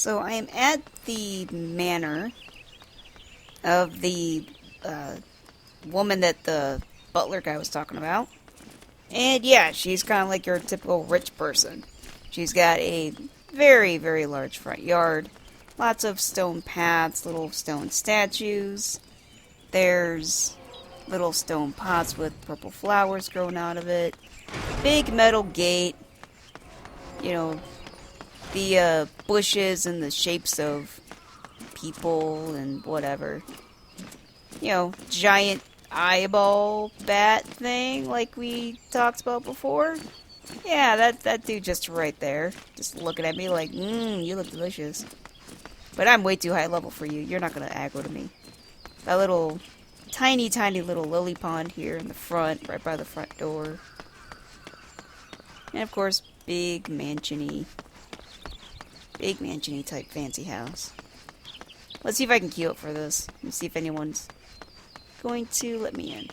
So I am at the manor of the woman that the butler guy was talking about. And yeah, she's kind of like your typical rich person. She's got a very, very large front yard. Lots of stone paths, little stone statues. There's little stone pots with purple flowers growing out of it. Big metal gate. You know, the bushes and the shapes of people and whatever. You know, giant eyeball bat thing like we talked about before. Yeah, that dude just right there. Just looking at me like, you look delicious. But I'm way too high level for you. You're not gonna aggro to me. That little, tiny, tiny little lily pond here in the front, right by the front door. And of course, big mansion-y type fancy house. Let's see if I can queue up for this. Let's see if anyone's going to let me in.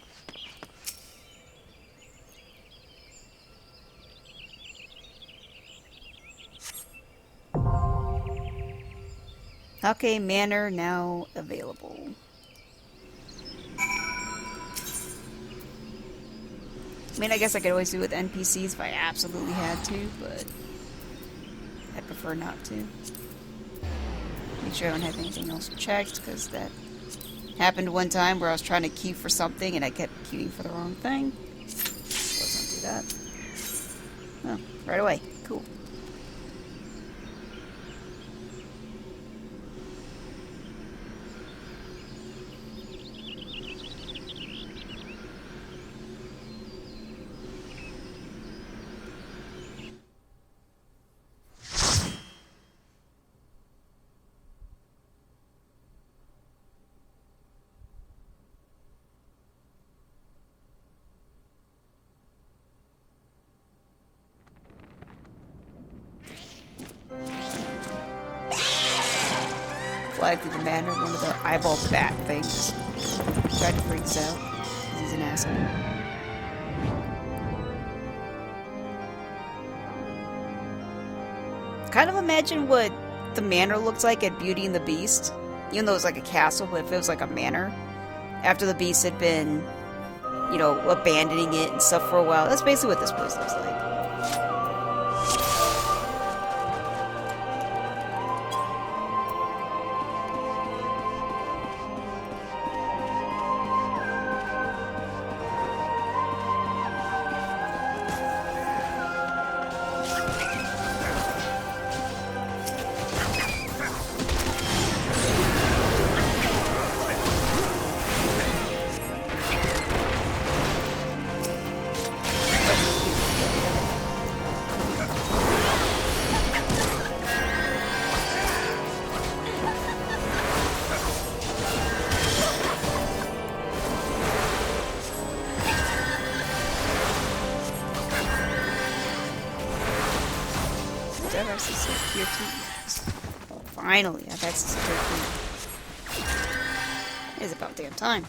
Okay, manor now available. I mean, I guess I could always do it with NPCs if I absolutely had to, but I prefer not to. Make sure I don't have anything else checked, because that happened one time where I was trying to queue for something and I kept queuing for the wrong thing. Let's not do that. Oh, right away. Cool. Fly through the manor, one of the eyeball bat things. Tried to freak us out, because he's an asshole. Kind of imagine what the manor looks like at Beauty and the Beast. Even though it was like a castle, but if it was like a manor. After the Beast had been, you know, abandoning it and stuff for a while. That's basically what this place looks like. I've access to tier 2. Finally, I've access to tier 2. It is about damn time.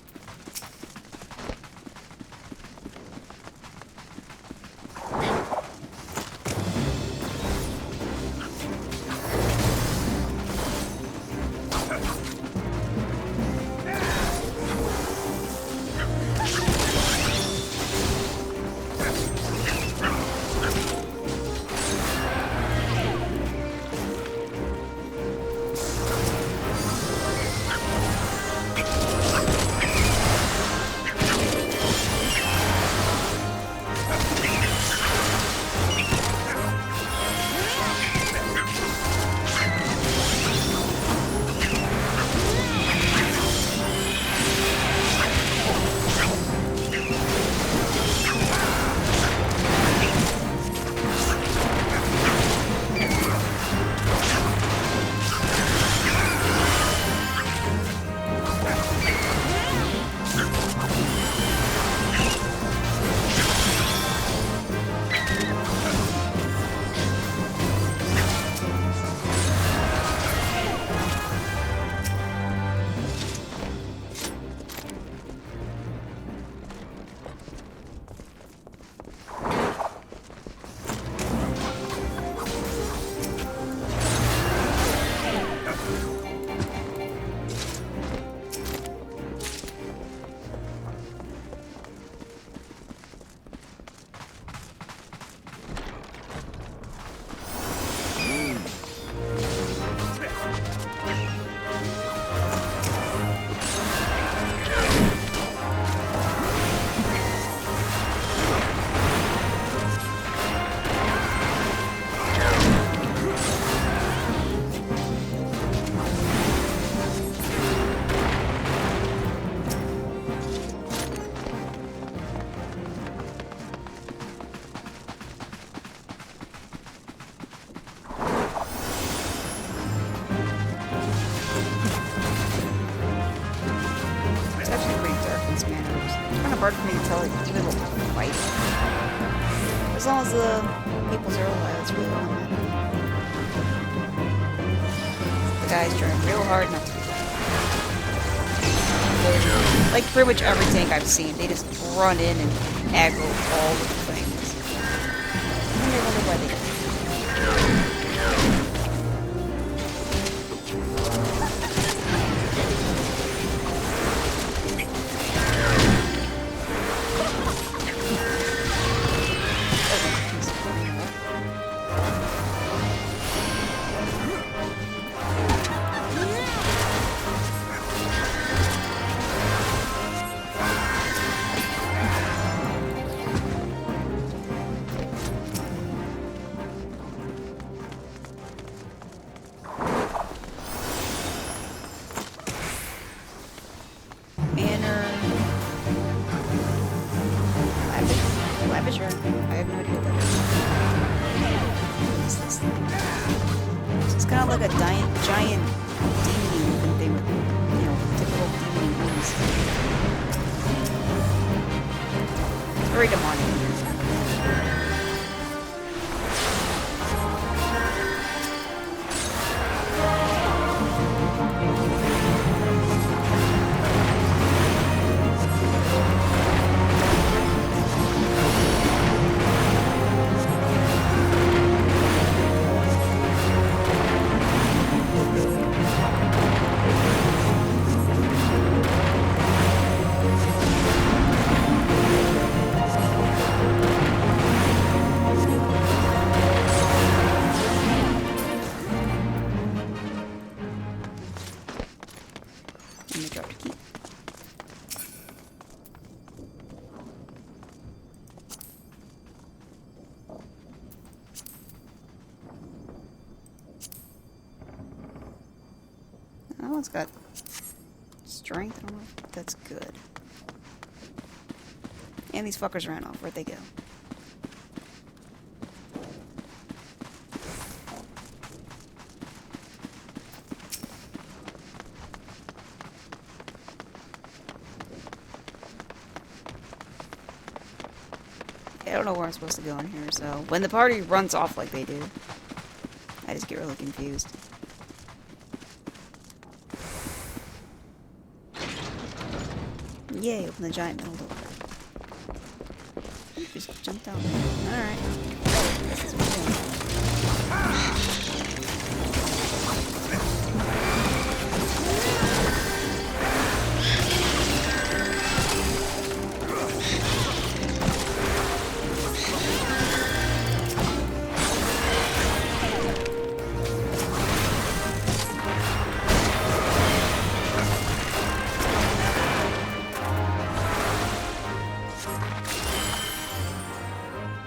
hard for me to tell like, even what we're fighting. As long as the peoples are alive, it's really all that matters. The guy's trying real hard not to be bad. Like pretty much every tank I've seen, they just run in and aggro all of the things. And I wonder why they don't. Lavisher? I have no idea what that is. What is this thing? It's kind of like a giant demon thing with, you know, typical demon wings. It's very demonic. That one's got strength. I don't know if that's good. And these fuckers ran off. Where'd they go? I don't know where I'm supposed to go in here, so when the party runs off like they do, I just get really confused. Yay, open the giant metal door. Just jump down there. Alright. This is what we're doing.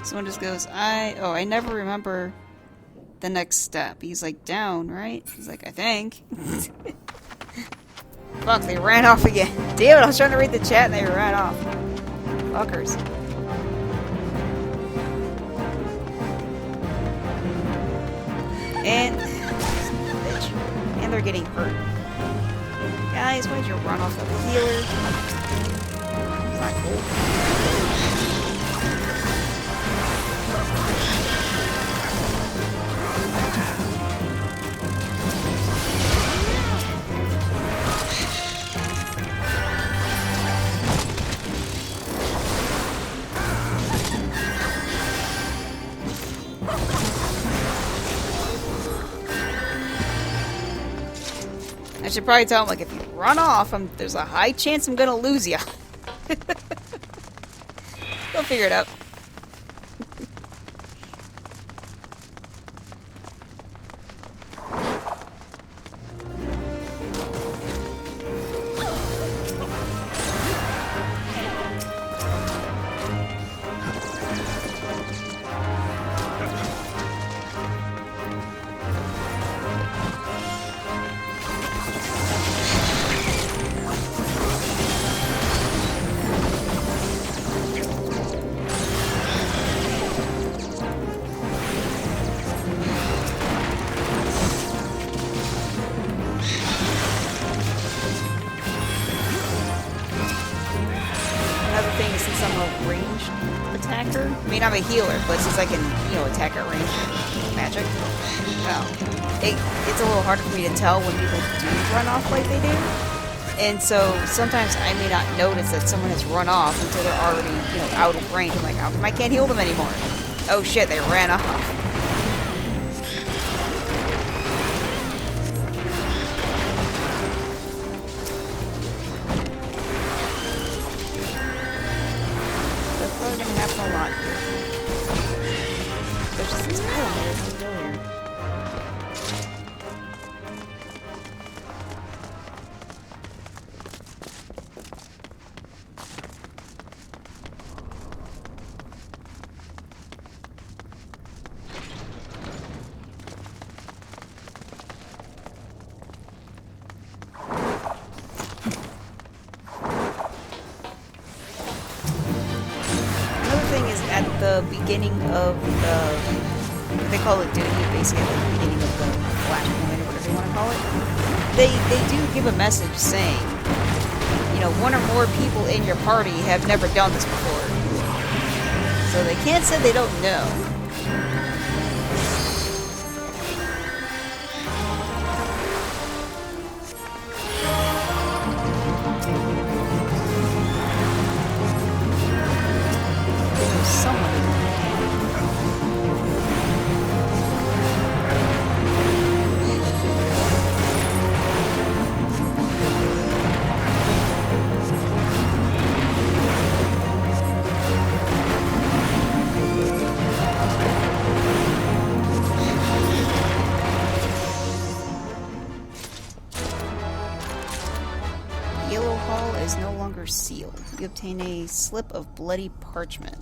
Someone just goes, I never remember the next step. He's like, down, right? He's like, I think. Fuck, they ran off again. Damn it, I was trying to read the chat and they ran off. Fuckers. And... bitch. And they're getting hurt. Guys, why did you run off the healer? It's not cool. I should probably tell him, like, if you run off, there's a high chance I'm gonna lose ya. Go figure it out. I'm a healer, but since I can, you know, attack at range with magic, well, it's a little harder for me to tell when people do run off like they do. And so sometimes I may not notice that someone has run off until they're already, you know, out of range. I'm like, how come I can't heal them anymore? Oh shit, they ran off. That's probably gonna happen a lot here. Especially since I don't know how to go here. At the beginning of the, they call it duty, basically at the beginning of the flashpoint or whatever you want to call it, they do give a message saying, you know, one or more people in your party have never done this before. So they can't say they don't know. Is no longer sealed. You obtain a slip of bloody parchment.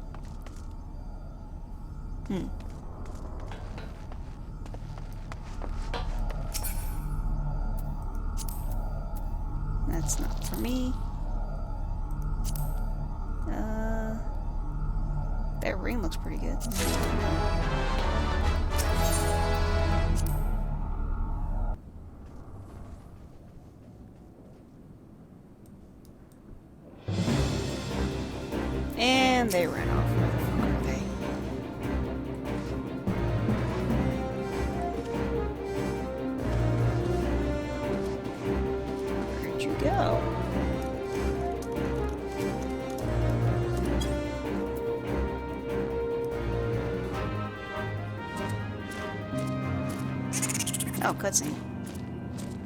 That's not for me. That ring looks pretty good. And they ran off. Okay. Where'd you go? Oh, cutscene.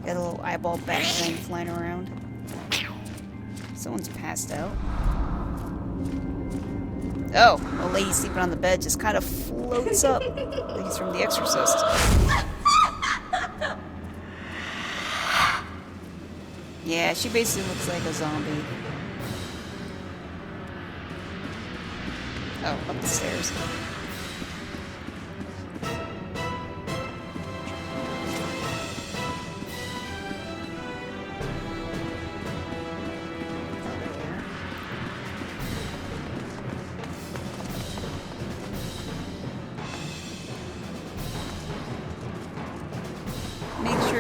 Got a little eyeball bat thing flying around. Someone's passed out. Oh, a lady sleeping on the bed just kind of floats up. Like he's from The Exorcist. Yeah, she basically looks like a zombie. Oh, up the stairs.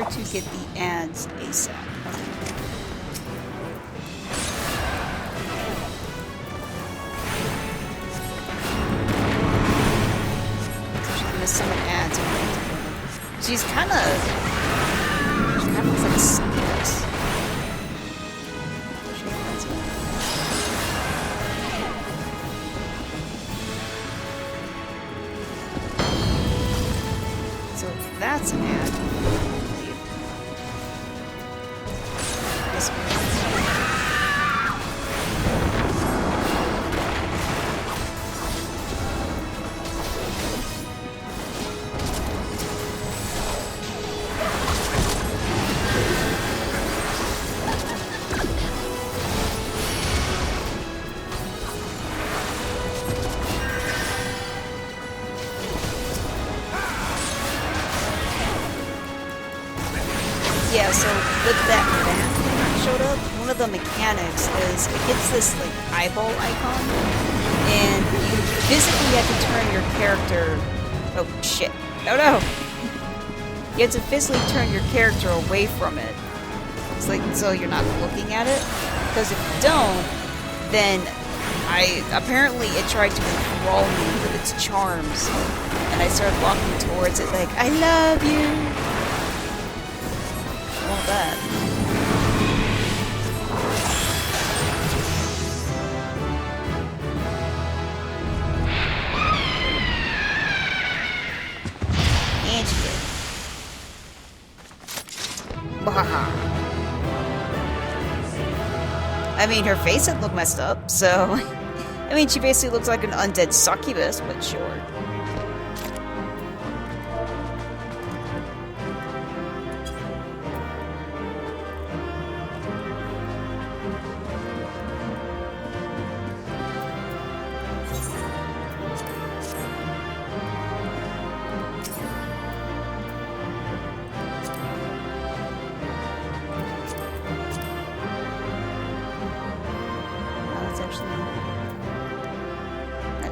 To get the ads ASAP. So she's gonna summon ads. She kind of looks like a succubus. So that's an ad. Yeah, so with that bat thing that showed up, one of the mechanics is it gets this like eyeball icon, and you physically have to turn your character. Oh shit! Oh no! You have to physically turn your character away from it. It's like so you're not looking at it, because if you don't, then Apparently it tried to enthrall me with its charms, and I started walking towards it like, I love you. I want that. And she did. Bahaha. I mean, her face had looked messed up, so... I mean, she basically looks like an undead succubus, but sure.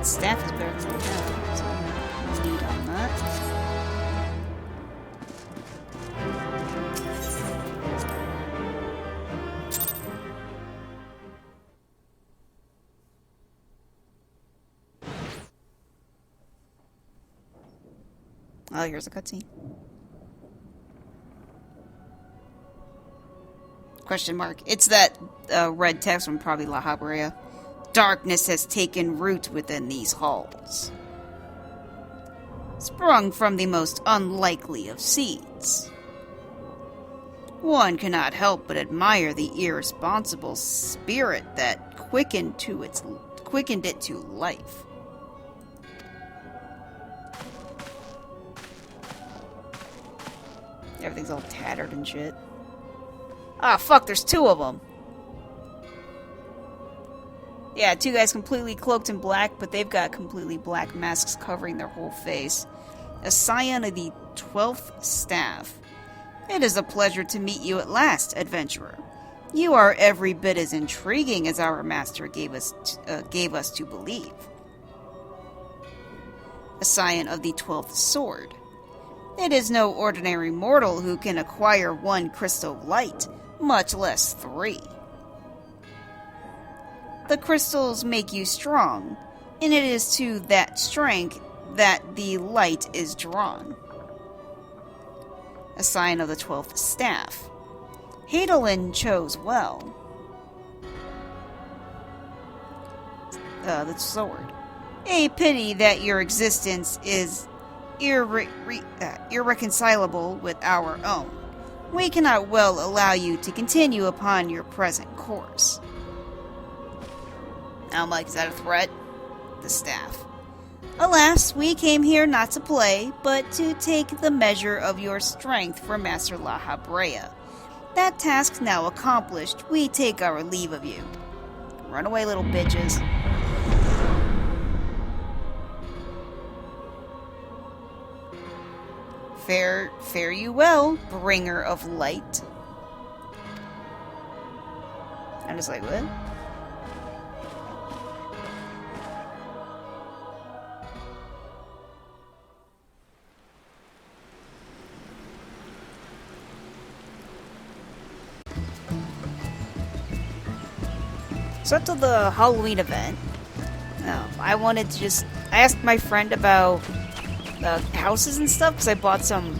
Staff is better than that, so I'm gonna lead on that. Oh, here's a cutscene. Question mark. It's that red text from probably La Habrea. Darkness has taken root within these halls. Sprung from the most unlikely of seeds. One cannot help but admire the irresponsible spirit that quickened it to life. Everything's all tattered and shit. Ah, fuck, there's two of them. Yeah, two guys completely cloaked in black, but they've got completely black masks covering their whole face. A scion of the 12th staff. It is a pleasure to meet you at last, adventurer. You are every bit as intriguing as our master gave us to believe. A scion of the 12th sword. It is no ordinary mortal who can acquire one crystal of light, much less 3. The crystals make you strong, and it is to that strength that the light is drawn. A sign of the 12th staff. Hadolin chose well. The sword. A pity that your existence is irreconcilable with our own. We cannot well allow you to continue upon your present course. I'm like, is that a threat? The staff. Alas, we came here not to play, but to take the measure of your strength for Master La Habrea. That task now accomplished, we take our leave of you. Run away, little bitches. Fare you well, bringer of light. I'm just like, what? So after the Halloween event, I asked my friend about houses and stuff, because I bought some,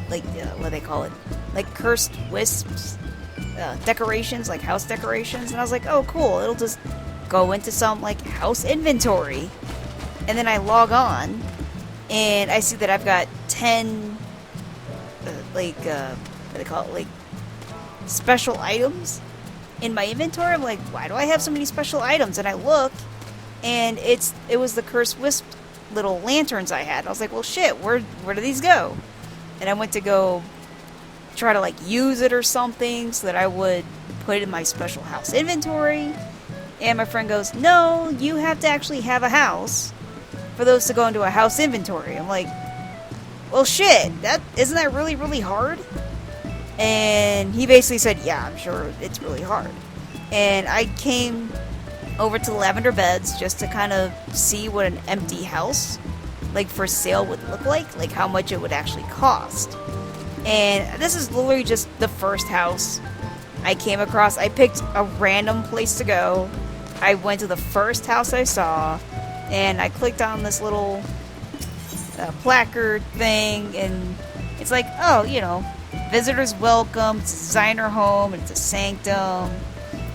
what do they call it? Like cursed wisps, decorations, like house decorations, and I was like, oh cool, it'll just go into some, like, house inventory, and then I log on, and I see that I've got 10, what do they call it, like, special items in my inventory. I'm like, why do I have so many special items? And I look, and it was the cursed wisp little lanterns I had. I was like, well shit, where do these go? And I went to go try to, like, use it or something so that I would put it in my special house inventory. And my friend goes, no, you have to actually have a house for those to go into a house inventory. I'm like, well shit, isn't that really, really hard? And he basically said, yeah, I'm sure it's really hard. And I came over to Lavender Beds just to kind of see what an empty house, like, for sale would look like how much it would actually cost. And this is literally just the first house I came across. I picked a random place to go, I went to the first house I saw, and I clicked on this little placard thing, and it's like, oh, you know, visitors welcome, it's a designer home, it's a sanctum.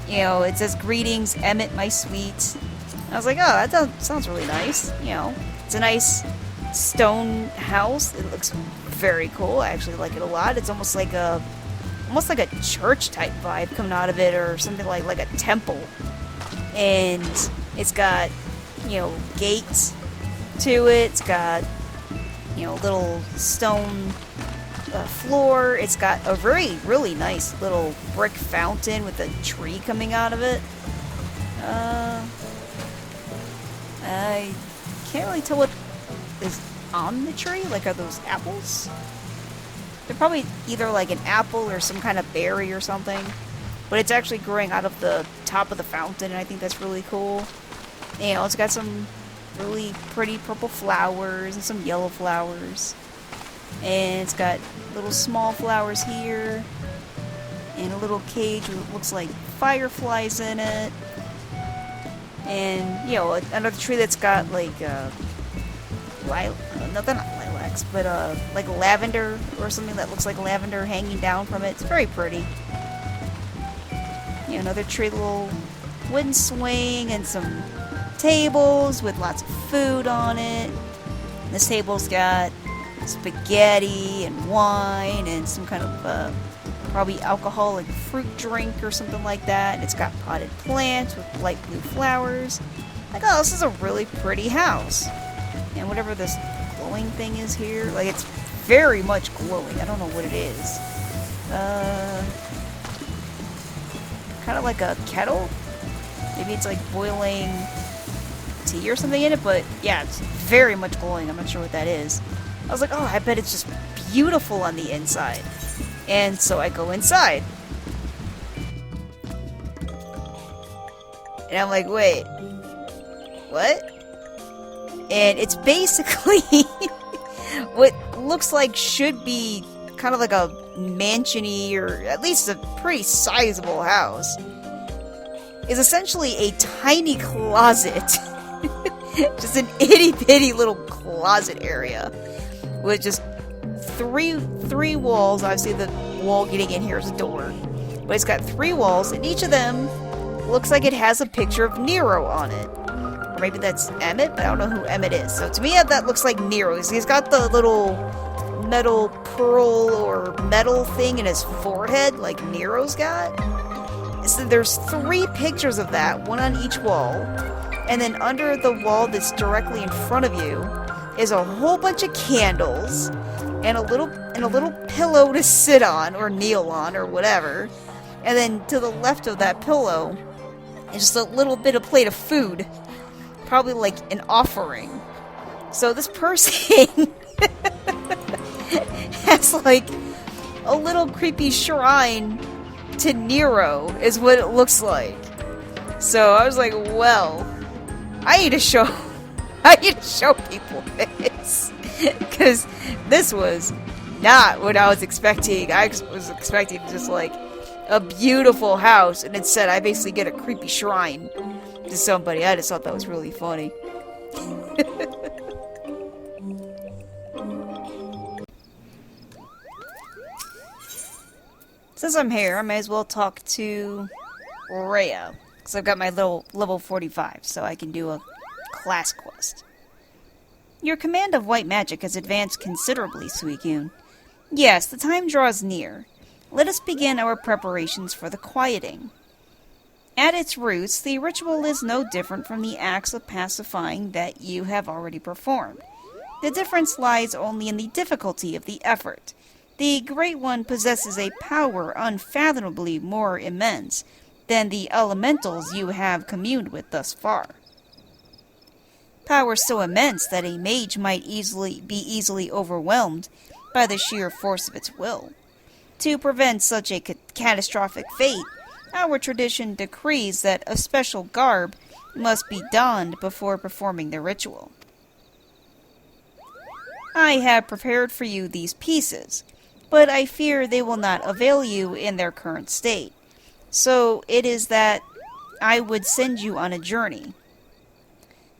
You know, it says greetings, Emmett, my sweet. I was like, oh, sounds really nice. You know, it's a nice stone house. It looks very cool. I actually like it a lot. It's almost like a church type vibe coming out of it, or something like a temple. And it's got, you know, gates to it. It's got, you know, little stone floor. It's got a really nice little brick fountain with a tree coming out of it. I can't really tell what is on the tree. Like, are those apples? They're probably either like an apple or some kind of berry or something. But it's actually growing out of the top of the fountain, and I think that's really cool. You know, it's got some really pretty purple flowers and some yellow flowers. And it's got little small flowers here. And a little cage with looks like fireflies in it. And, you know, another tree that's got like, no, they're not lilacs, but like lavender or something that looks like lavender hanging down from it. It's very pretty. You know, another tree, little wooden swing and some tables with lots of food on it. This table's got spaghetti and wine and some kind of probably alcoholic fruit drink or something like that. And it's got potted plants with light blue flowers. Like, oh, this is a really pretty house. And whatever this glowing thing is here, like, it's very much glowing. I don't know what it is. Kind of like a kettle? Maybe it's like boiling tea or something in it, but yeah, it's very much glowing. I'm not sure what that is. I was like, oh, I bet it's just beautiful on the inside. And so I go inside. And I'm like, wait, what? And it's basically what looks like should be kind of like a mansion-y, or at least a pretty sizable house, is essentially a tiny closet. Just an itty-bitty little closet area with just three walls. Obviously the wall getting in here is a door, but it's got 3 walls, and each of them looks like it has a picture of Nero on it. Or maybe that's Emmett, but I don't know who Emmett is. So to me, that looks like Nero. He's got the little metal pearl or metal thing in his forehead like Nero's got. So there's 3 pictures of that, one on each wall. And then under the wall that's directly in front of you is a whole bunch of candles and a little pillow to sit on or kneel on or whatever. And then to the left of that pillow is just a little bit of plate of food. Probably like an offering. So this person has like a little creepy shrine to Nero is what it looks like. So I was like, well, I need to show people this. Because this was not what I was expecting. I was expecting just like a beautiful house, and instead I basically get a creepy shrine to somebody. I just thought that was really funny. Since I'm here, I may as well talk to Rhea, because I've got my little level 45, so I can do a class quest. Your command of white magic has advanced considerably, Suicune. Yes, the time draws near. Let us begin our preparations for the quieting. At its roots, the ritual is no different from the acts of pacifying that you have already performed. The difference lies only in the difficulty of the effort. The Great One possesses a power unfathomably more immense than the elementals you have communed with thus far. Power so immense that a mage might be easily overwhelmed by the sheer force of its will. To prevent such a catastrophic fate, our tradition decrees that a special garb must be donned before performing the ritual. I have prepared for you these pieces, but I fear they will not avail you in their current state. So it is that I would send you on a journey.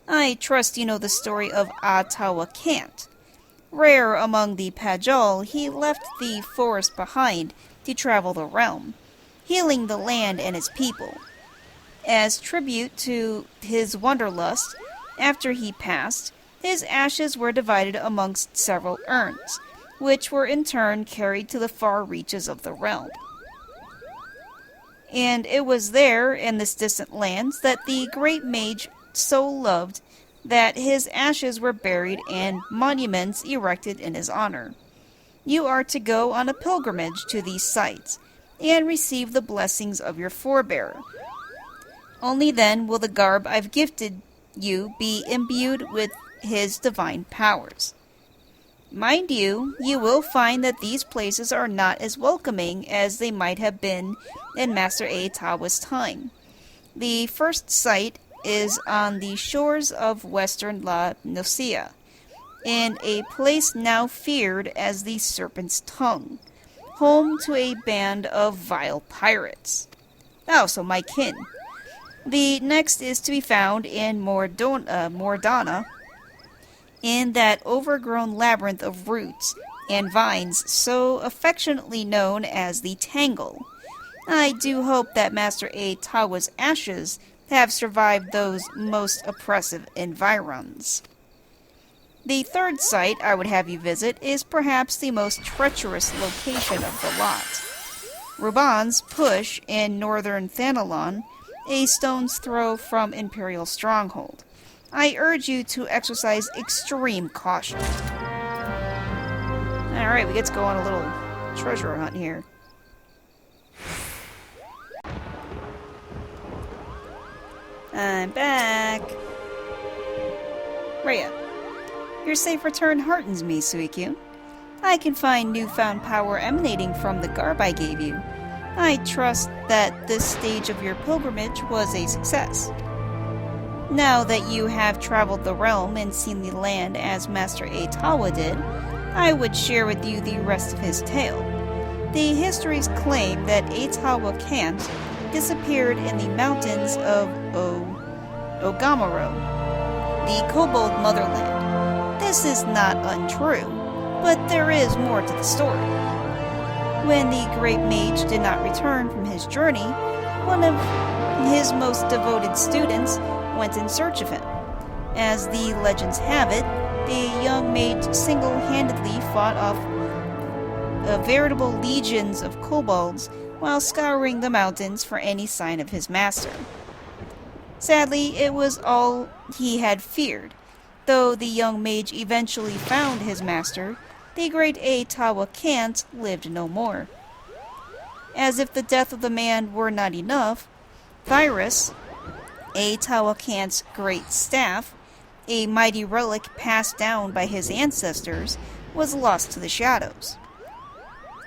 I trust you know the story of Atawa Kant. Rare among the Pajol, he left the forest behind to travel the realm, healing the land and its people. As tribute to his wanderlust, after he passed, his ashes were divided amongst several urns, which were in turn carried to the far reaches of the realm. And it was there, in this distant lands, that the great mage so loved that his ashes were buried and monuments erected in his honor. You are to go on a pilgrimage to these sites and receive the blessings of your forebear. Only then will the garb I've gifted you be imbued with his divine powers. Mind you, you will find that these places are not as welcoming as they might have been in Master Eitawa's time. The first site is on the shores of western La Noscea, in a place now feared as the Serpent's Tongue, home to a band of vile pirates. Oh, so my kin. The next is to be found in Mordana, in that overgrown labyrinth of roots and vines so affectionately known as the Tangle. I do hope that Master Eitawa's ashes have survived those most oppressive environs. The third site I would have you visit is perhaps the most treacherous location of the lot. Ruban's Push in northern Thanalon, a stone's throw from Imperial Stronghold. I urge you to exercise extreme caution. Alright, we get to go on a little treasure hunt here. I'm back. Rhea, your safe return heartens me, Suikyu. I can find newfound power emanating from the garb I gave you. I trust that this stage of your pilgrimage was a success. Now that you have traveled the realm and seen the land as Master Eitawa did, I would share with you the rest of his tale. The histories claim that Eitawa Kant disappeared in the mountains of Ogamaro, the Kobold motherland. This is not untrue, but there is more to the story. When the great mage did not return from his journey, one of his most devoted students went in search of him. As the legends have it, the young mage single-handedly fought off veritable legions of kobolds while scouring the mountains for any sign of his master. Sadly, it was all he had feared. Though the young mage eventually found his master, the great Eitawa Kant lived no more. As if the death of the man were not enough, Virus, Eitawa Kant's great staff, a mighty relic passed down by his ancestors, was lost to the shadows.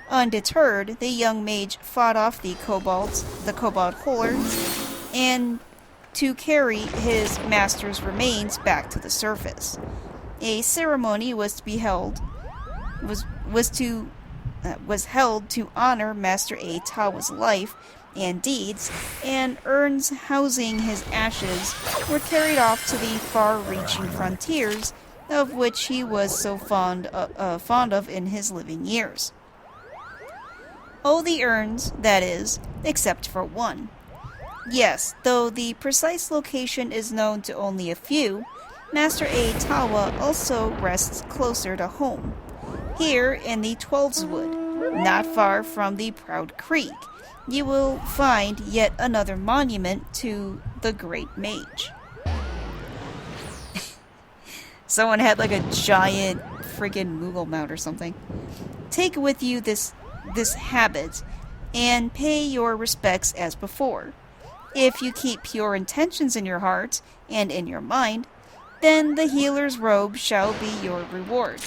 Undeterred, the young mage fought off the kobold hordes and to carry his master's remains back to the surface. A ceremony was held to honor Master Eitawa's life and deeds, and urns housing his ashes were carried off to the far-reaching frontiers of which he was so fond of in his living years. All the urns, that is, except for one. Yes, though the precise location is known to only a few, Master Eitawa also rests closer to home, here in the Twelveswood, not far from the Proud Creek. You will find yet another monument to the Great Mage. Someone had like a giant friggin' Moogle mount or something. Take with you this habit and pay your respects as before. If you keep pure intentions in your heart and in your mind, then the healer's robe shall be your reward.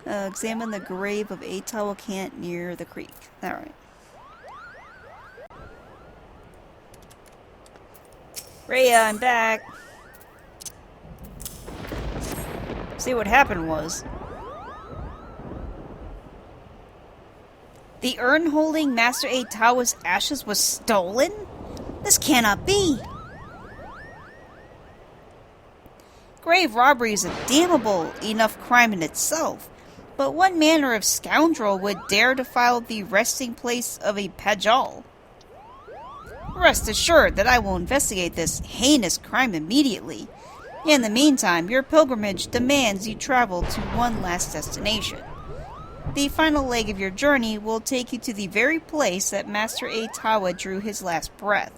Examine the grave of Eitawa Kant near the creek. Alright. Rhea, I'm back. See, what happened was, The urn holding Master Eitawa's ashes was stolen? This cannot be. Grave robbery is a damnable enough crime in itself, but what manner of scoundrel would dare defile the resting place of a pajal? Rest assured that I will investigate this heinous crime immediately. In the meantime, your pilgrimage demands you travel to one last destination. The final leg of your journey will take you to the very place that Master Eitawa drew his last breath.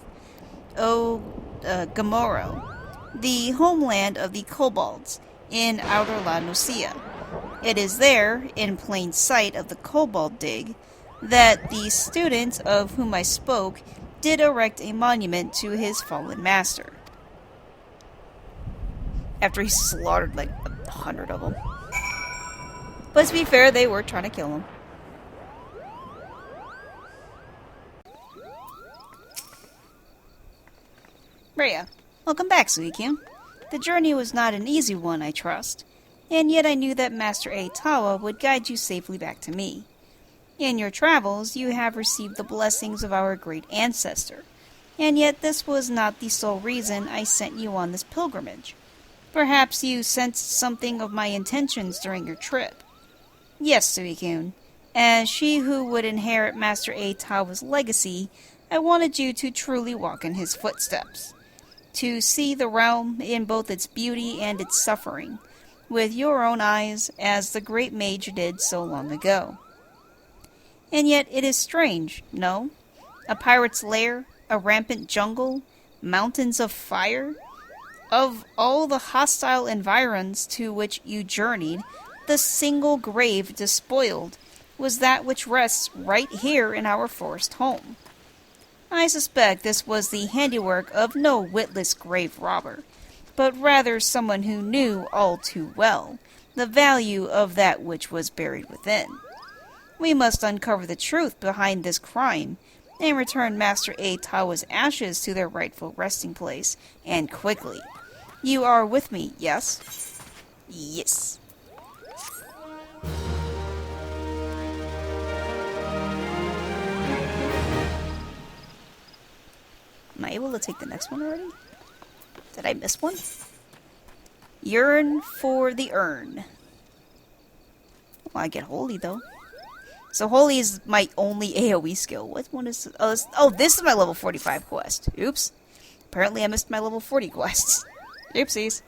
Gamoro, the homeland of the kobolds, in Outer La Nocia. It is there, in plain sight of the kobold dig, that the student of whom I spoke did erect a monument to his fallen master. After he slaughtered like 100 of them. But to be fair, they were trying to kill him. Rhea, welcome back, Suikyu. The journey was not an easy one, I trust, and yet I knew that Master Eitawa would guide you safely back to me. In your travels, you have received the blessings of our great ancestor, and yet this was not the sole reason I sent you on this pilgrimage. Perhaps you sensed something of my intentions during your trip. Yes, Suikyu, as she who would inherit Master Eitawa's legacy, I wanted you to truly walk in his footsteps. To see the realm in both its beauty and its suffering, with your own eyes, as the great mage did so long ago. And yet it is strange, no? A pirate's lair, a rampant jungle, mountains of fire? Of all the hostile environs to which you journeyed, the single grave despoiled was that which rests right here in our forest home. I suspect this was the handiwork of no witless grave robber, but rather someone who knew all too well the value of that which was buried within. We must uncover the truth behind this crime and return Master Eitawa's ashes to their rightful resting place, and quickly. You are with me, yes? Yes. Am I able to take the next one already? Did I miss one? Yearn for the urn. Well, I get holy though. So holy is my only AoE skill. What one is... Oh, this is my level 45 quest. Oops. Apparently I missed my level 40 quests. Oopsies.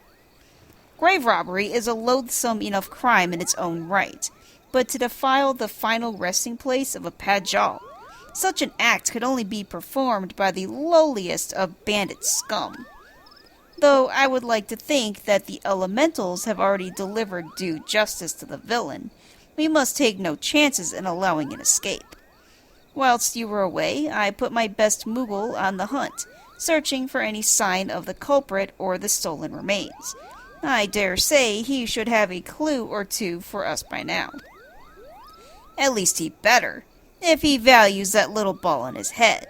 Grave robbery is a loathsome enough crime in its own right, but to defile the final resting place of a pajal, such an act could only be performed by the lowliest of bandit scum. Though I would like to think that the elementals have already delivered due justice to the villain, we must take no chances in allowing an escape. Whilst you were away, I put my best Moogle on the hunt, searching for any sign of the culprit or the stolen remains. I dare say he should have a clue or two for us by now. At least he better, if he values that little ball on his head.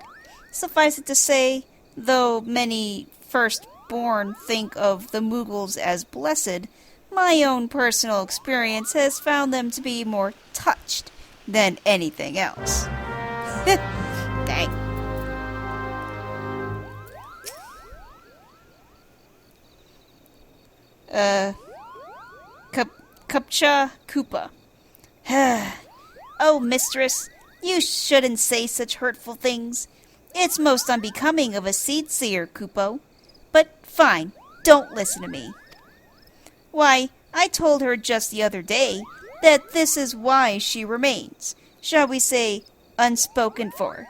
Suffice it to say, though many firstborn think of the Moogles as blessed, my own personal experience has found them to be more touched than anything else. Dang. Kupcha Koopa. Oh, mistress, you shouldn't say such hurtful things. It's most unbecoming of a seed seer, Kupo. But fine, don't listen to me. Why, I told her just the other day that this is why she remains, shall we say, unspoken for.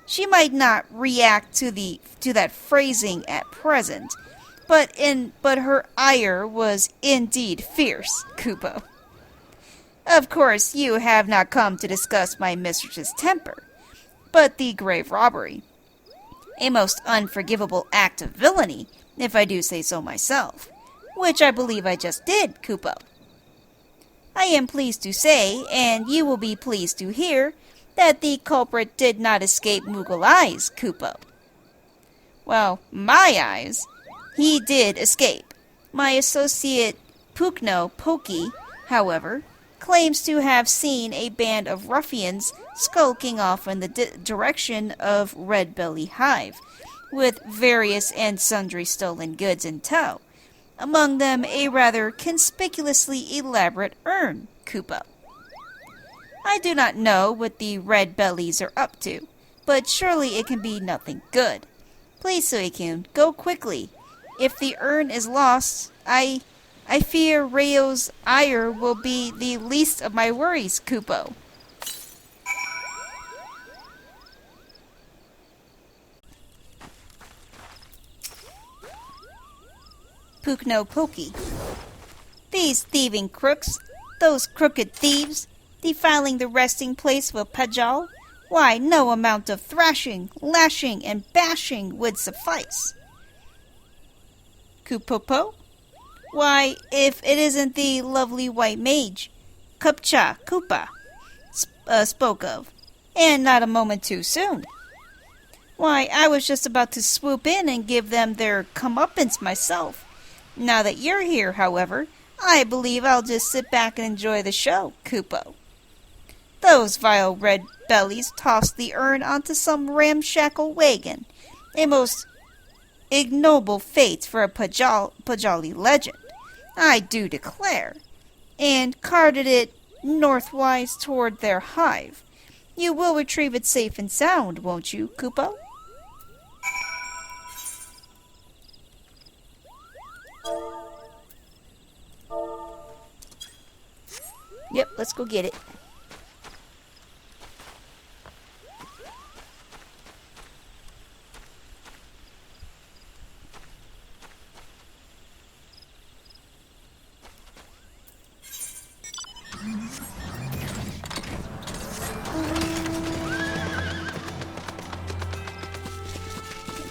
She might not react to that phrasing at present, but her ire was indeed fierce, Kupo. Of course, you have not come to discuss my mistress's temper, but the grave robbery. A most unforgivable act of villainy, if I do say so myself, which I believe I just did, Kupo. I am pleased to say, and you will be pleased to hear, that the culprit did not escape Moogle eyes, Kupo. Well, my eyes, he did escape. My associate Pukno Poki, however, claims to have seen a band of ruffians skulking off in the direction of Red Belly Hive, with various and sundry stolen goods in tow, among them a rather conspicuously elaborate urn, Koopa. I do not know what the Red Bellies are up to, but surely it can be nothing good. Please, Suicune, go quickly. If the urn is lost, I fear Rayo's ire will be the least of my worries, Koopo. Pukno Poki. These thieving crooks, those crooked thieves, defiling the resting place of a Pajal, why, no amount of thrashing, lashing, and bashing would suffice. Kupopo? Why, if it isn't the lovely white mage, Kupcha Koopa, spoke of, and not a moment too soon. Why, I was just about to swoop in and give them their comeuppance myself. Now that you're here, however, I believe I'll just sit back and enjoy the show, Koopo. Those vile red bellies tossed the urn onto some ramshackle wagon, a most ignoble fate for a Pajali legend, I do declare, and carted it northwise toward their hive. You will retrieve it safe and sound, won't you, Koopo? Yep, let's go get it.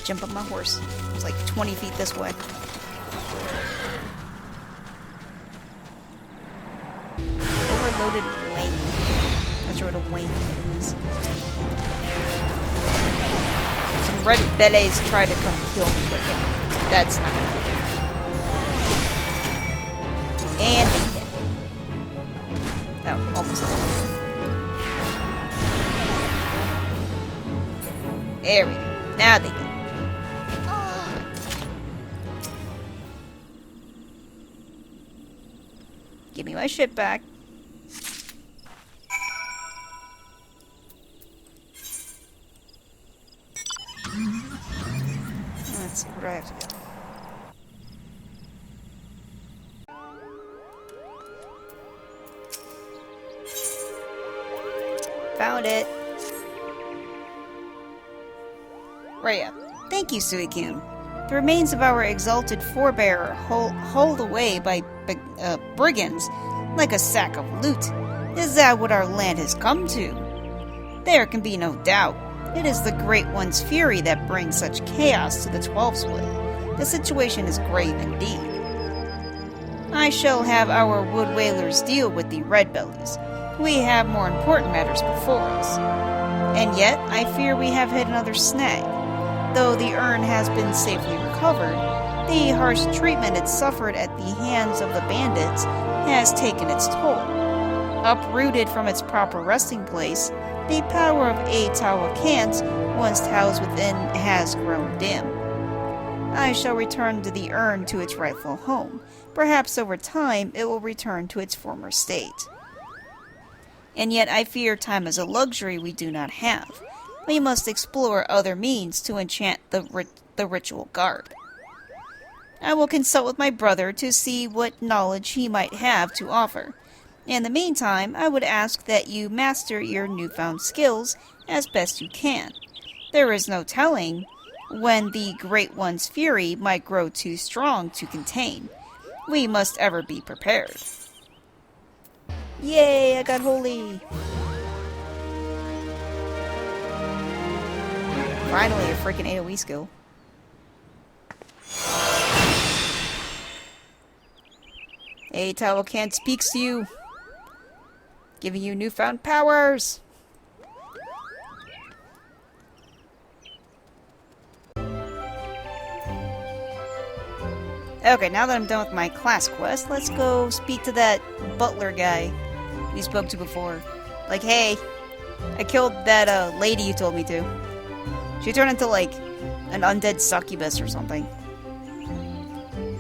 Jump on my horse. It's like 20 feet this way. Overloaded wing. That's what a wing is. Some red belles try to come kill me, but yeah, that's not gonna happen. And they hit. Oh, almost. There we go. Now they hit. Give me my shit back. Let's see, where do I have to go? Found it. Raya. Thank you, Suicune. The remains of our exalted forebearer hauled away by brigands like a sack of loot. Is that what our land has come to? There can be no doubt. It is the Great One's fury that brings such chaos to the 12-split. The situation is grave indeed. I shall have our wood whalers deal with the red bellies. We have more important matters before us. And yet, I fear we have hit another snag. Though the urn has been safely recovered, the harsh treatment it suffered at the hands of the bandits has taken its toll. Uprooted from its proper resting place, the power of Atawakant, once housed within, has grown dim. I shall return to the urn to its rightful home. Perhaps over time it will return to its former state. And yet I fear time is a luxury we do not have. We must explore other means to enchant the ritual garb. I will consult with my brother to see what knowledge he might have to offer. In the meantime, I would ask that you master your newfound skills as best you can. There is no telling when the Great One's fury might grow too strong to contain. We must ever be prepared. Yay, I got holy! Finally, a freaking AoE skill. Atawakant speaks to you, giving you newfound powers. Okay, now that I'm done with my class quest, let's go speak to that butler guy. we spoke to before. Like, hey, I killed that lady you told me to. She turned into, like, an undead succubus or something.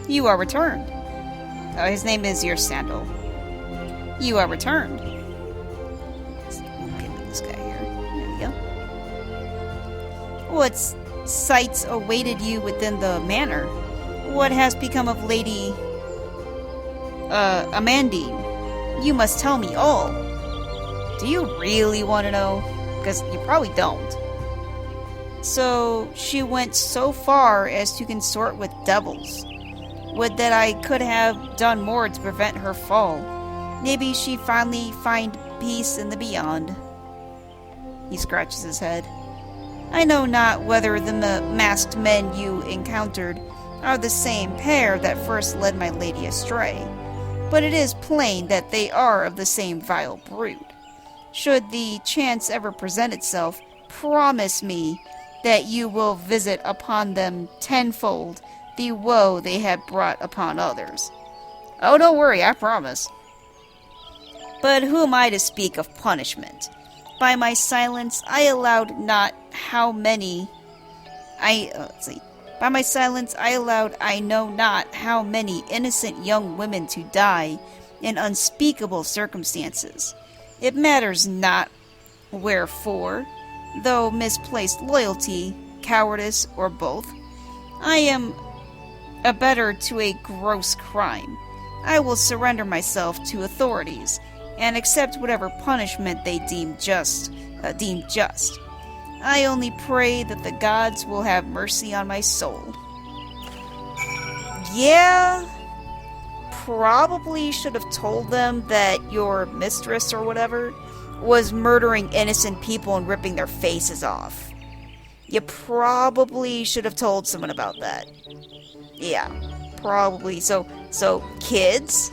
You are returned. Oh, his name is Your Sandal. You are returned. Let's get into this guy here. There we go. What sights awaited you within the manor? What has become of Lady... Amandine? You must tell me all. Do you really want to know? Because you probably don't. So, she went so far as to consort with devils. Would that I could have done more to prevent her fall. Maybe she finally find peace in the beyond. He scratches his head. I know not whether the masked men you encountered are the same pair that first led my lady astray, but it is plain that they are of the same vile brood. Should the chance ever present itself, promise me that you will visit upon them tenfold the woe they have brought upon others. Oh, don't worry, I promise. But who am I to speak of punishment? By my silence, I allowed not how many... By my silence, I allowed I know not how many innocent young women to die in unspeakable circumstances. It matters not wherefore, though misplaced loyalty, cowardice, or both. I am abettor to a gross crime. I will surrender myself to authorities, and accept whatever punishment they deem just. I only pray that the gods will have mercy on my soul. Yeah, probably should have told them that your mistress or whatever was murdering innocent people and ripping their faces off. You probably should have told someone about that. Yeah, probably. So kids,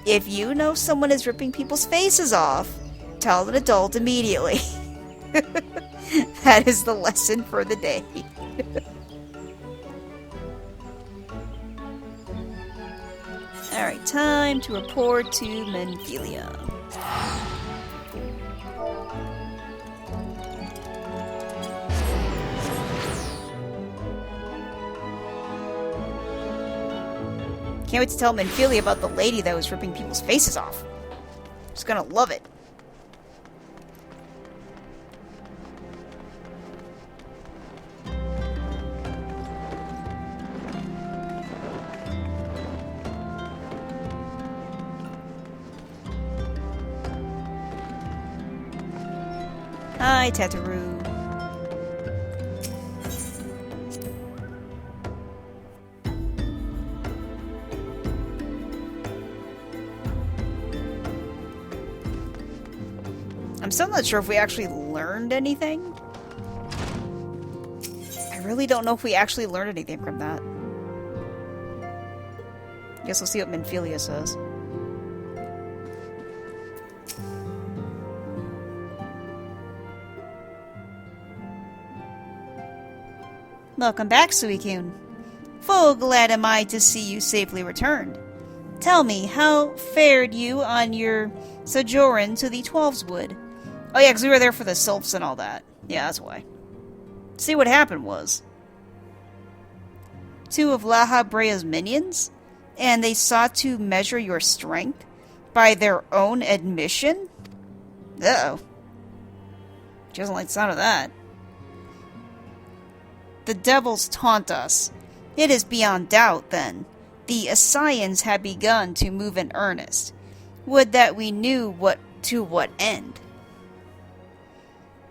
if you know someone is ripping people's faces off, tell an adult immediately. That is the lesson for the day. Alright, time to report to Menphilia. Can't wait to tell Menphilia about the lady that was ripping people's faces off. She's gonna love it. Hi, Tataru. I'm still not sure if we actually learned anything. I really don't know if we actually learned anything from that. Guess we'll see what Menphilia says. Welcome back, Suicune. Full glad am I to see you safely returned. Tell me, how fared you on your sojourn to the Twelves Wood? Oh yeah, because we were there for the sylphs and all that. Yeah, that's why. See, what happened was, two of Laha Brea's minions, and they sought to measure your strength by their own admission? Uh-oh. She doesn't like the sound of that. The devils taunt us. It is beyond doubt, then. The Ascians have begun to move in earnest. Would that we knew to what end.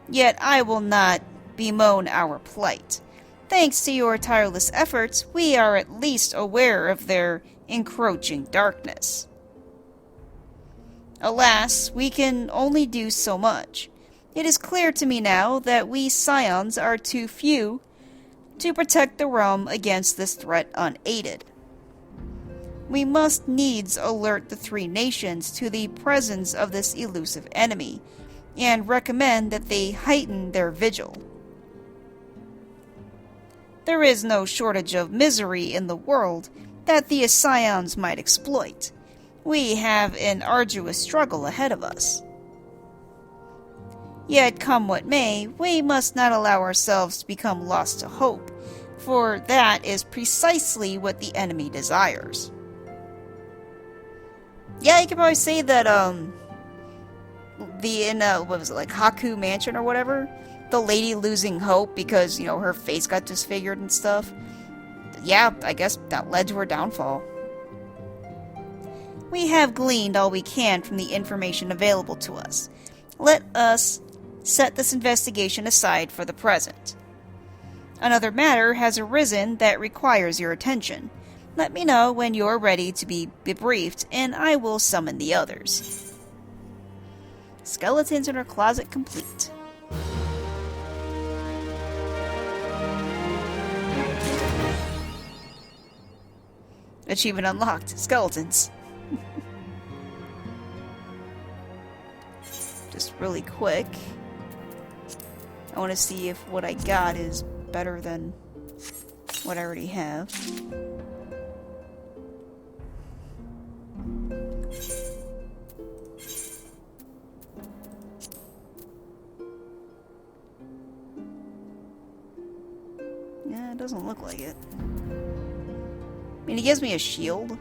Yet I will not bemoan our plight. Thanks to your tireless efforts, we are at least aware of their encroaching darkness. Alas, we can only do so much. It is clear to me now that we Scions are too few to protect the realm against this threat unaided. We must needs alert the three nations to the presence of this elusive enemy, and recommend that they heighten their vigil. There is no shortage of misery in the world that the Ascians might exploit. We have an arduous struggle ahead of us. Yet, come what may, we must not allow ourselves to become lost to hope, for that is precisely what the enemy desires. Yeah, you could probably say that, what was it, like Haku Mansion or whatever? The lady losing hope because, her face got disfigured and stuff. Yeah, I guess that led to her downfall. We have gleaned all we can from the information available to us. Let us set this investigation aside for the present. Another matter has arisen that requires your attention. Let me know when you're ready to be debriefed, and I will summon the others. Skeletons in her closet complete. Achievement unlocked. Skeletons. Just really quick. I want to see if what I got is better than what I already have. Yeah, it doesn't look like it. I mean, he gives me a shield.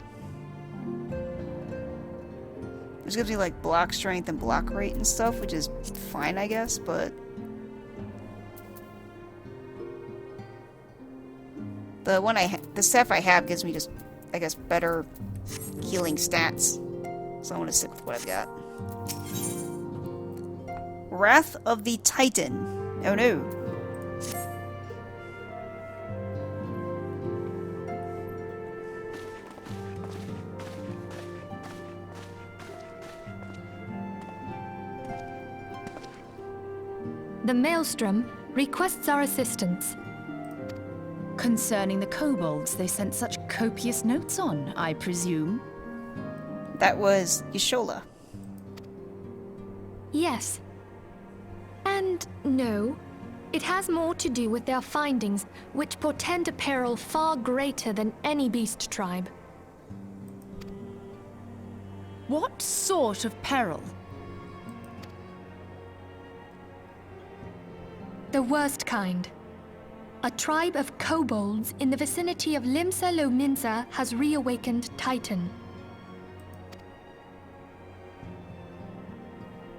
Which gives me, like, block strength and block rate and stuff, which is fine, I guess, but... the staff I have gives me just, I guess, better healing stats. So I'm gonna stick with what I've got. Wrath of the Titan. Oh no. The Maelstrom requests our assistance. Concerning the kobolds they sent such copious notes on, I presume? That was Yashola. Yes. And no. It has more to do with their findings, which portend a peril far greater than any beast tribe. What sort of peril? The worst kind. A tribe of kobolds in the vicinity of Limsa Lominsa has reawakened Titan.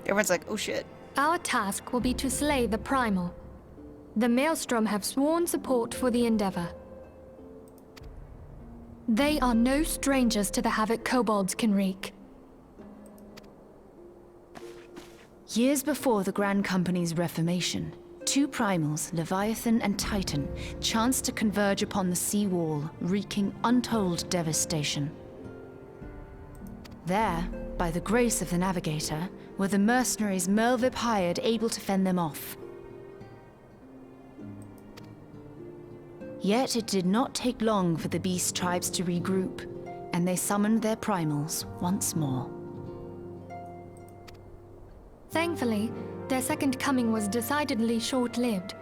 Everyone's like, oh shit. Our task will be to slay the primal. The Maelstrom have sworn support for the endeavor. They are no strangers to the havoc kobolds can wreak. Years before the Grand Company's reformation, two primals, Leviathan and Titan, chanced to converge upon the sea wall, wreaking untold devastation. There, by the grace of the Navigator, were the mercenaries Merlvip hired able to fend them off. Yet it did not take long for the beast tribes to regroup, and they summoned their primals once more. Thankfully, their second coming was decidedly short-lived,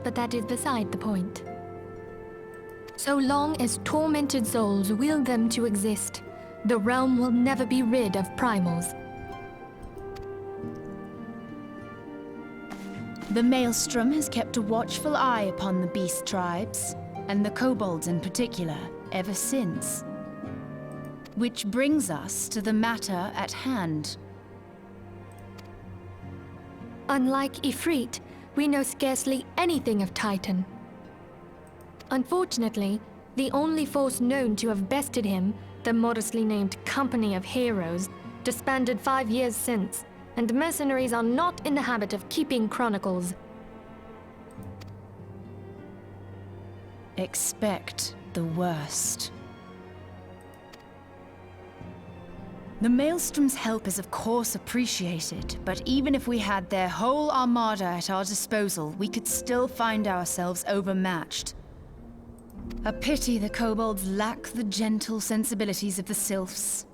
but that is beside the point. So long as tormented souls will them to exist, the realm will never be rid of primals. The Maelstrom has kept a watchful eye upon the beast tribes, and the kobolds in particular, ever since. Which brings us to the matter at hand. Unlike Ifrit, we know scarcely anything of Titan. Unfortunately, the only force known to have bested him, the modestly named Company of Heroes, disbanded 5 years since, and mercenaries are not in the habit of keeping chronicles. Expect the worst. The Maelstrom's help is of course appreciated, but even if we had their whole armada at our disposal, we could still find ourselves overmatched. A pity the kobolds lack the gentle sensibilities of the sylphs.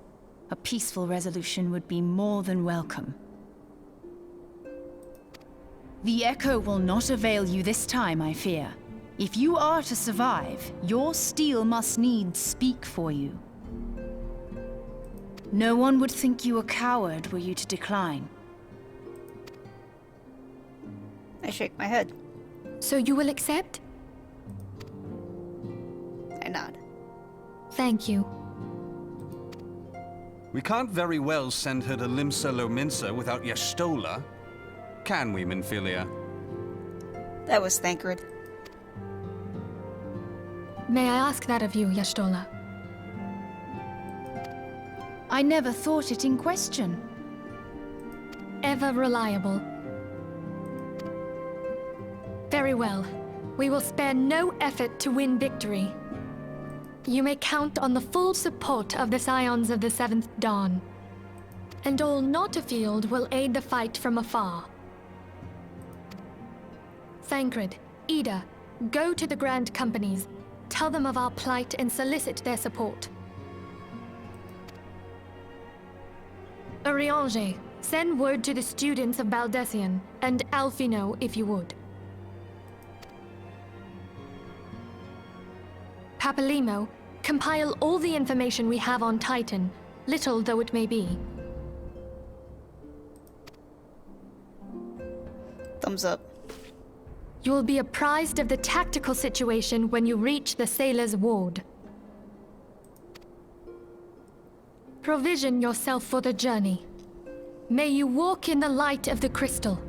A peaceful resolution would be more than welcome. The echo will not avail you this time, I fear. If you are to survive, your steel must needs speak for you. No one would think you a coward were you to decline. I shake my head. So you will accept? I nod. Thank you. We can't very well send her to Limsa Lominsa without Y'shtola. Can we, Minfilia? That was Thancred. May I ask that of you, Y'shtola? I never thought it in question. Ever reliable. Very well. We will spare no effort to win victory. You may count on the full support of the Scions of the Seventh Dawn. And all not afield will aid the fight from afar. Thancred, Ida, go to the Grand Companies. Tell them of our plight and solicit their support. Urianger, send word to the students of Baldessian, and Alfino if you would. Papalimo, compile all the information we have on Titan, little though it may be. Thumbs up. You will be apprised of the tactical situation when you reach the Sailor's Ward. Provision yourself for the journey. May you walk in the light of the crystal.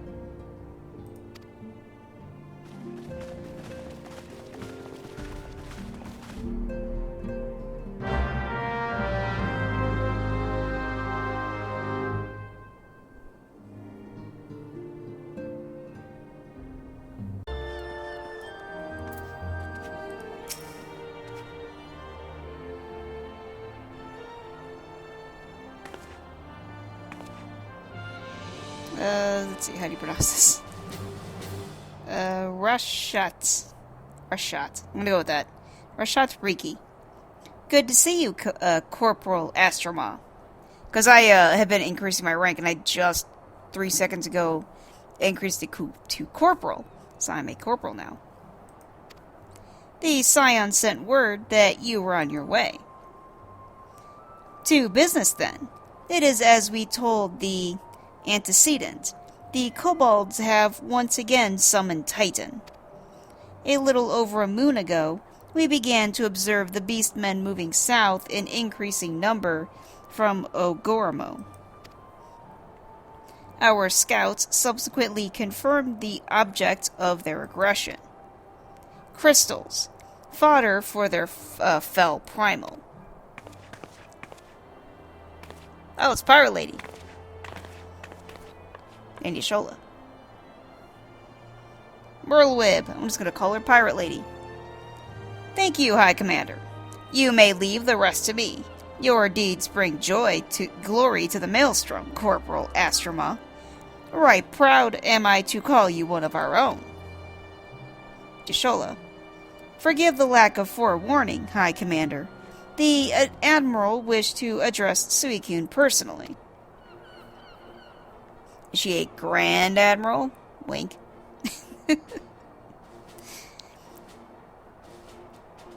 Let's see, how do you pronounce this? Rashat. Rashat. I'm gonna go with that. Rashat Riki. Good to see you, Corporal Astroma. Because I have been increasing my rank, and I just 3 seconds ago increased it to Corporal. So I'm a Corporal now. The Scion sent word that you were on your way. To business, then. It is as we told the antecedent. The kobolds have once again summoned Titan. A little over a moon ago, we began to observe the beastmen moving south in increasing number from Ogormo. Our scouts subsequently confirmed the object of their aggression. Crystals, fodder for their fell primal. Oh, it's Pirate Lady. And Y'shtola. Whirlwhib. I'm just going to call her Pirate Lady. Thank you, High Commander. You may leave the rest to me. Your deeds bring glory to the Maelstrom, Corporal Astroma. Right proud am I to call you one of our own. Y'shtola. Forgive the lack of forewarning, High Commander. The Admiral wished to address Suicune personally. Is she a Grand Admiral? Wink.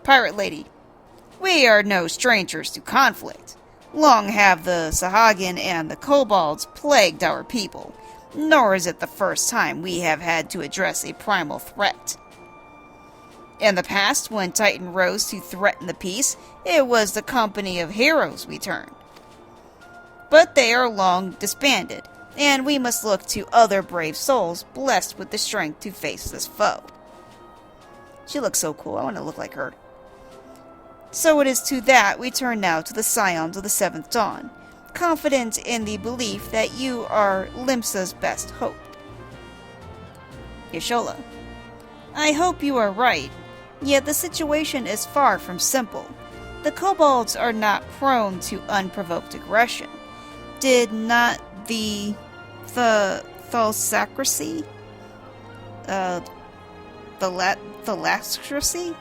Pirate Lady. We are no strangers to conflict. Long have the Sahagin and the Kobolds plagued our people, nor is it the first time we have had to address a primal threat. In the past, when Titan rose to threaten the peace, it was the company of heroes we turned. But they are long disbanded, and we must look to other brave souls blessed with the strength to face this foe. She looks so cool. I want to look like her. So it is to that we turn now to the Scions of the Seventh Dawn, confident in the belief that you are Limsa's best hope. Y'shtola. I hope you are right, yet the situation is far from simple. The kobolds are not prone to unprovoked aggression. Did not the Thalassocracy? Thalassocracy?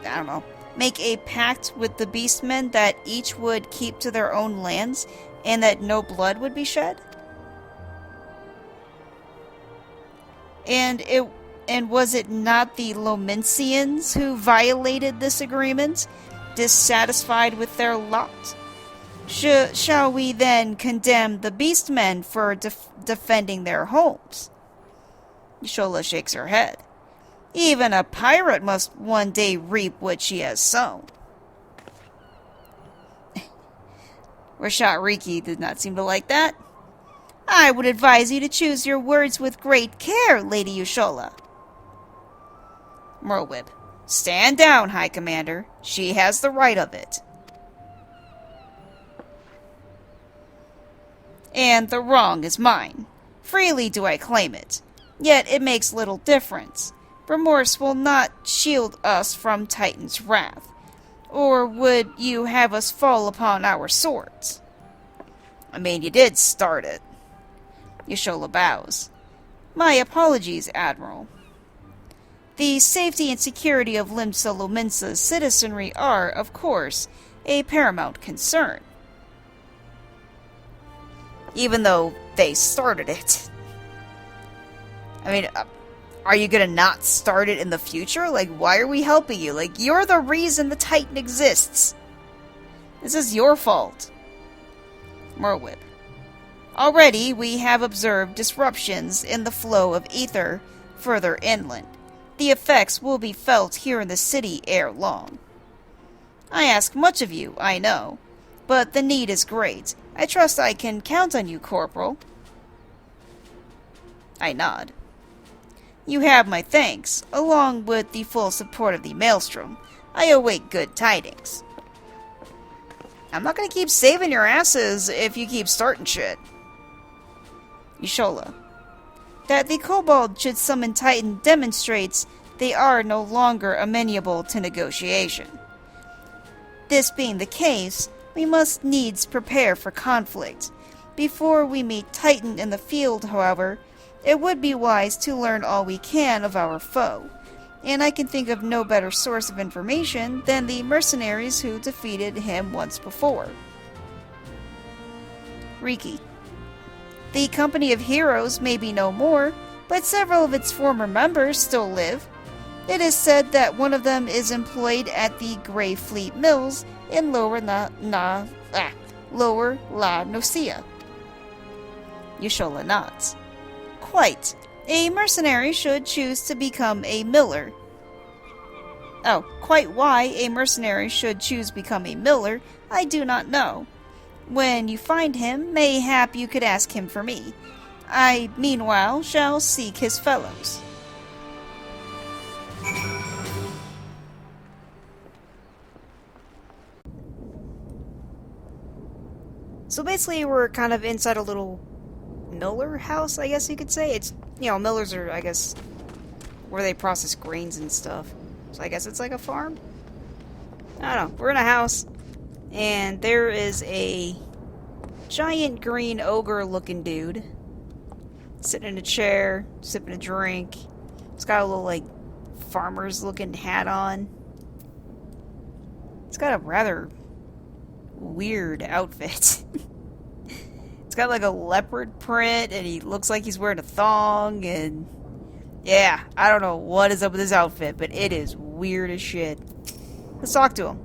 I don't know. Make a pact with the beastmen that each would keep to their own lands and that no blood would be shed? And was it not the Lominsians who violated this agreement, dissatisfied with their lot? Shall we then condemn the beastmen for defending their homes? Shola shakes her head. Even a pirate must one day reap what she has sown. Rashad Riki did not seem to like that. I would advise you to choose your words with great care, Lady Ushola. Merlwyb. Stand down, High Commander. She has the right of it. And the wrong is mine. Freely do I claim it. Yet it makes little difference. Remorse will not shield us from Titan's wrath. Or would you have us fall upon our swords? I mean, you did start it. Yashola bows. My apologies, Admiral. The safety and security of Limsa Lominsa's citizenry are, of course, a paramount concern. Even though they started it. I mean, are you gonna not start it in the future? Like, why are we helping you? Like, you're the reason the Titan exists. This is your fault. Merlwyb. Already, we have observed disruptions in the flow of ether further inland. The effects will be felt here in the city ere long. I ask much of you, I know, but the need is great. I trust I can count on you, Corporal. I nod. You have my thanks, along with the full support of the Maelstrom. I await good tidings. I'm not gonna keep saving your asses if you keep starting shit. Yashola. That the Kobold should summon Titan demonstrates they are no longer amenable to negotiation. This being the case, we must needs prepare for conflict. Before we meet Titan in the field, however, it would be wise to learn all we can of our foe, and I can think of no better source of information than the mercenaries who defeated him once before. Riki. The Company of Heroes may be no more, but several of its former members still live. It is said that one of them is employed at the Grey Fleet Mills in Lower La Nocia. Yashola nods. Quite. A mercenary should choose to become a miller. Oh, quite why a mercenary should choose to become a miller, I do not know. When you find him, mayhap you could ask him for me. I, meanwhile, shall seek his fellows. So basically, we're kind of inside a little miller house, I guess you could say. It's, you know, millers are, I guess, where they process grains and stuff. So I guess it's like a farm? I don't know. We're in a house, and there is a giant green ogre-looking dude sitting in a chair, sipping a drink. He's got a little, like, farmer's-looking hat on. He's got a rather weird outfit. It's got like a leopard print, and he looks like he's wearing a thong, and yeah, I don't know what is up with his outfit, but it is weird as shit. Let's talk to him.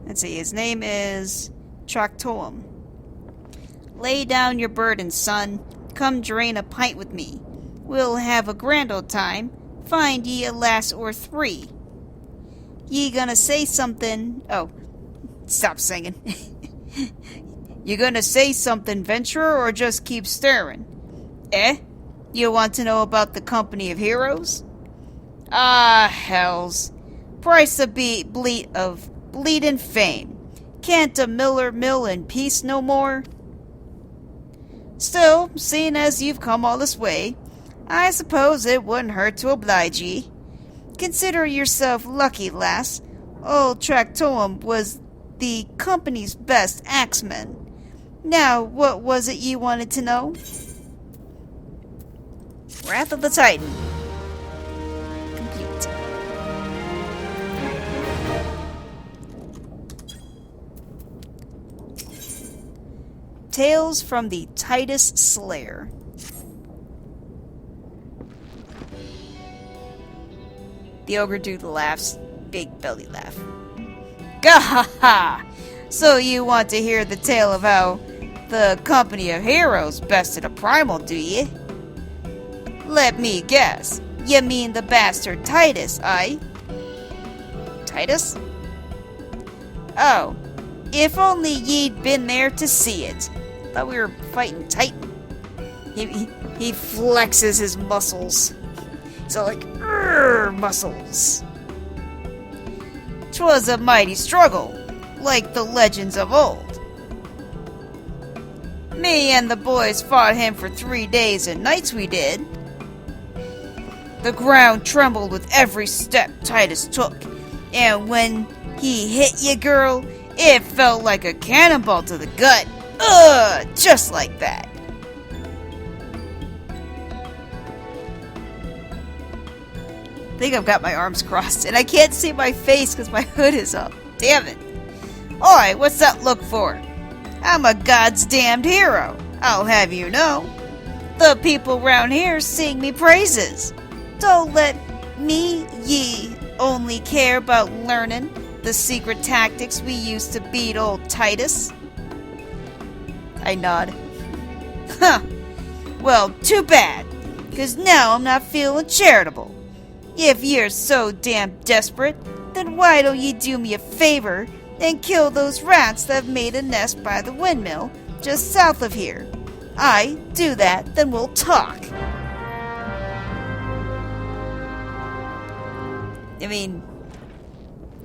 Let's see, his name is Traktoum. Lay down your burden, son. Come drain a pint with me. We'll have a grand old time. Find ye a lass or three. Ye gonna say something? Oh, stop singing. You gonna say something, venturer, or just keep staring? Eh? You want to know about the Company of Heroes? Ah, hells. Price of bleedin' fame. Can't a miller mill in peace no more? Still, seeing as you've come all this way, I suppose it wouldn't hurt to oblige ye. Consider yourself lucky, lass. Old Traktoum was the company's best axeman. Now, what was it you wanted to know? Wrath of the Titan. Compute. Tales from the Titus Slayer. The ogre dude laughs. Big belly laugh. Gah ha ha! So you want to hear the tale of how the company of heroes bested a primal, do ye? Let me guess. You mean the bastard Titus, aye? Titus? Oh, if only ye'd been there to see it. Thought we were fighting Titan. He flexes his muscles. So like, muscles. 'Twas a mighty struggle, like the legends of old. Me and the boys fought him for 3 days and nights we did. The ground trembled with every step Titus took, and when he hit you, girl, it felt like a cannonball to the gut. Ugh, just like that. I think I've got my arms crossed, and I can't see my face because my hood is up. Damn it. Oi, what's that look for? I'm a god's damned hero, I'll have you know. The people round here sing me praises. Don't let me, ye, only care about learning the secret tactics we used to beat old Titus. I nod. Huh. Well, too bad, 'cause now I'm not feeling charitable. If you're so damn desperate, then why don't you do me a favor and kill those rats that have made a nest by the windmill just south of here? Aye, do that, then we'll talk. I mean,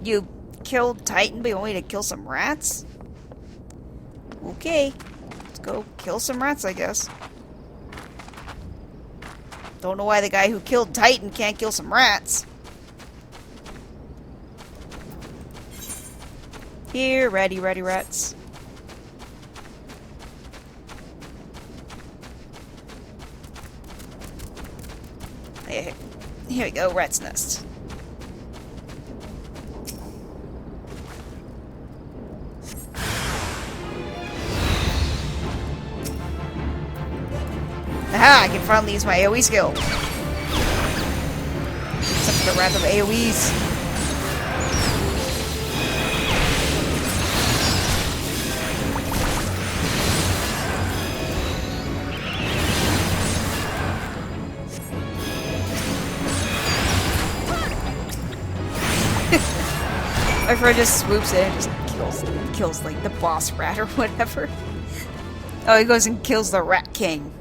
you killed Titan but you want me to kill some rats? Okay, let's go kill some rats, I guess. Don't know why the guy who killed Titan can't kill some rats. Here, ready, rats. Here we go, rat's nest. Aha! I can finally use my AoE skill. Except for the wrath of AoEs. My friend just swoops in and just kills like the boss rat or whatever. Oh, he goes and kills the Rat King.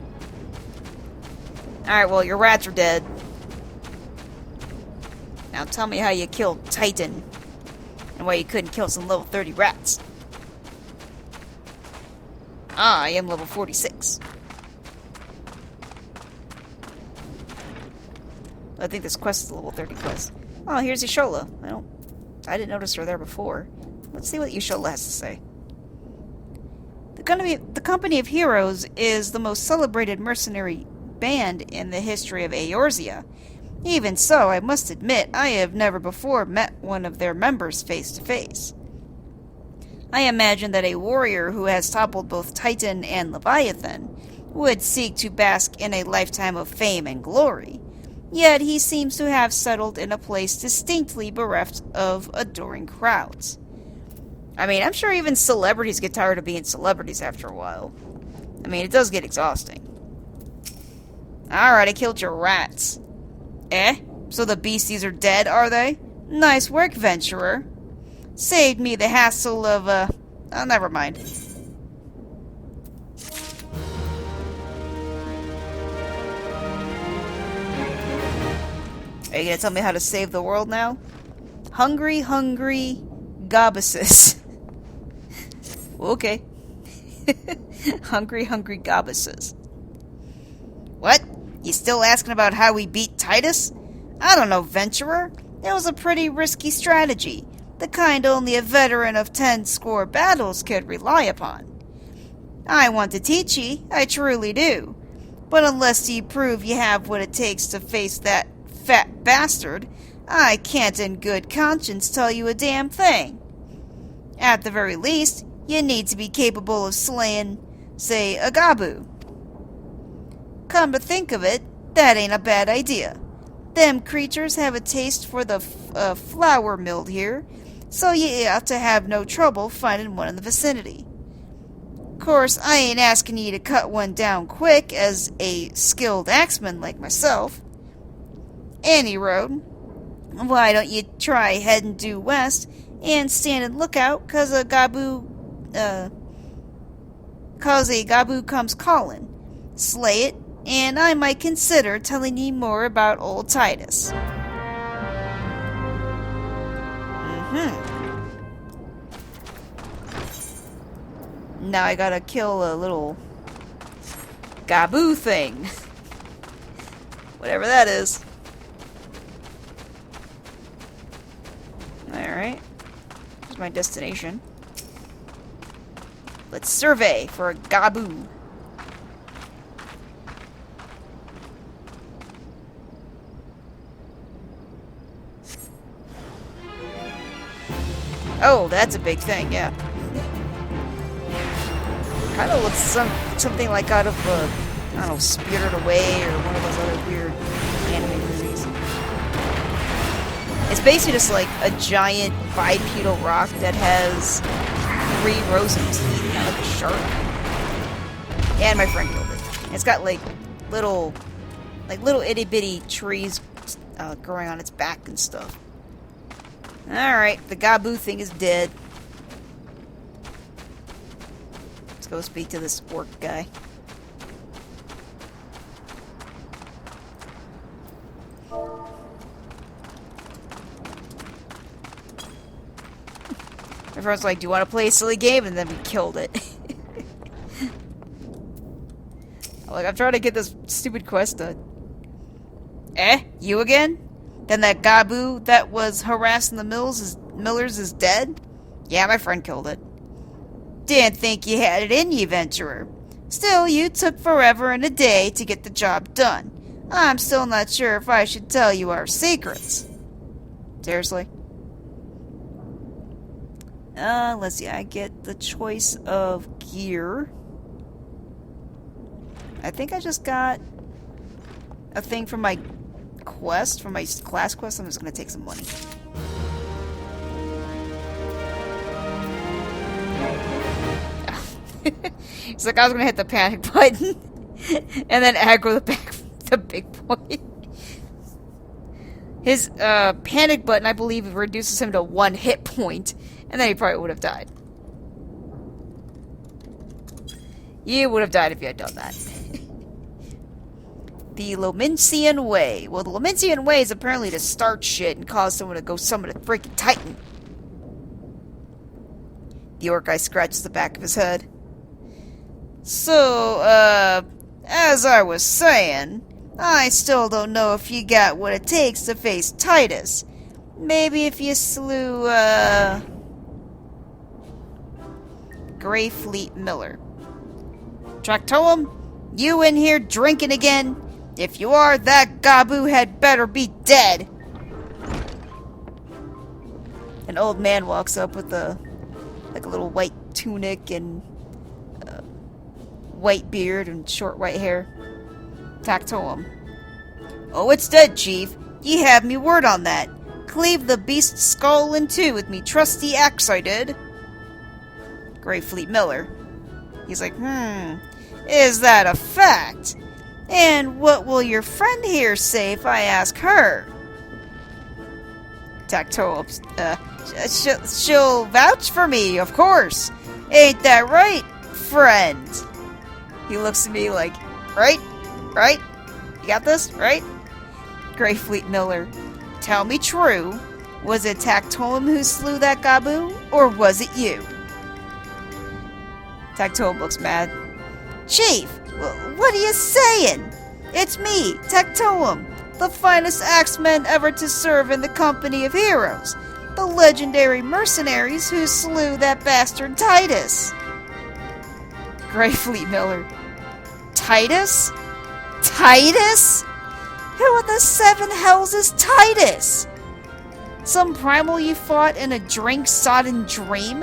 Alright, well, your rats are dead. Now tell me how you killed Titan. And why you couldn't kill some level 30 rats. Ah, I am level 46. I think this quest is a level 30 quest. Oh, here's Yashola. I didn't notice her there before. Let's see what Yashola has to say. The Company of Heroes is the most celebrated mercenary band in the history of Eorzea. Even so, I must admit, I have never before met one of their members face to face. I imagine that a warrior who has toppled both Titan and Leviathan would seek to bask in a lifetime of fame and glory. Yet he seems to have settled in a place distinctly bereft of adoring crowds. I mean, I'm sure even celebrities get tired of being celebrities after a while. I mean, it does get exhausting. Alright, I killed your rats. Eh? So the beasties are dead, are they? Nice work, venturer. Saved me the hassle of, oh, never mind. Are you gonna tell me how to save the world now? Hungry gobuses. Okay. hungry gobuses. What? You still asking about how we beat Titus? I don't know, venturer. It was a pretty risky strategy. The kind only a veteran of 10 score battles could rely upon. I want to teach ye, I truly do. But unless ye prove ye have what it takes to face that fat bastard, I can't in good conscience tell you a damn thing. At the very least, you need to be capable of slaying, say, a Gabu. Come to think of it, that ain't a bad idea. Them creatures have a taste for the flour milled here, so you ought to have no trouble finding one in the vicinity. Of course, I ain't asking you to cut one down quick as a skilled axeman like myself. Any road, why don't you try heading due west and stand and lookout, cause a gabu comes calling. Slay it, and I might consider telling you more about old Titus. Now I gotta kill a little gabu thing. Whatever that is. Alright. Here's my destination. Let's survey for a gabu. Oh, that's a big thing, yeah. Kind of looks something like out of, I don't know, Spirited Away or one of those other weird anime movies. It's basically just like a giant bipedal rock that has 3 rows of teeth, kind of like a shark. And my friend killed it. It's got like little itty bitty trees growing on its back and stuff. Alright, the gabu thing is dead. Let's go speak to this orc guy. Everyone's like, do you want to play a silly game? And then we killed it. Like, I'm trying to get this stupid quest done. Eh? You again? Then that gabu that was harassing the millers is dead? Yeah, my friend killed it. Didn't think you had it in you, Venturer. Still, you took forever and a day to get the job done. I'm still not sure if I should tell you our secrets. Seriously? Let's see, I get the choice of gear. I think I just got a thing from my quest, from my class quest. I'm just gonna take some money. It's like I was gonna hit the panic button and then aggro the big boy. His panic button, I believe, reduces him to 1 hit point, and then he probably would have died. You would have died if you had done that. The Lomincian Way. Well, the Lomincian Way is apparently to start shit and cause someone to go summon a freaking titan. The orc guy scratches the back of his head. So, as I was saying, I still don't know if you got what it takes to face Titus. Maybe if you slew, Greyfleet Miller. Tractoem, you in here drinking again? If you are, that gabu had better be dead. An old man walks up with a little white tunic and white beard and short white hair. Tractoem. Oh, it's dead, Chief. Ye have me word on that. Cleave the beast's skull in 2 with me trusty axe, I did. Greyfleet Miller. He's like, is that a fact? And what will your friend here say if I ask her? Tractoem, she'll vouch for me, of course. Ain't that right, friend? He looks at me like, right? Right? You got this, right? Greyfleet Miller, tell me true. Was it Tractoem who slew that gabu, or was it you? Tractoem looks mad. Chief, what are you saying? It's me, Tractoem, the finest axeman ever to serve in the company of heroes, the legendary mercenaries who slew that bastard Titus. Greyfleet Miller, Titus? Titus? Who in the 7 hells is Titus? Some primal you fought in a drink-sodden dream?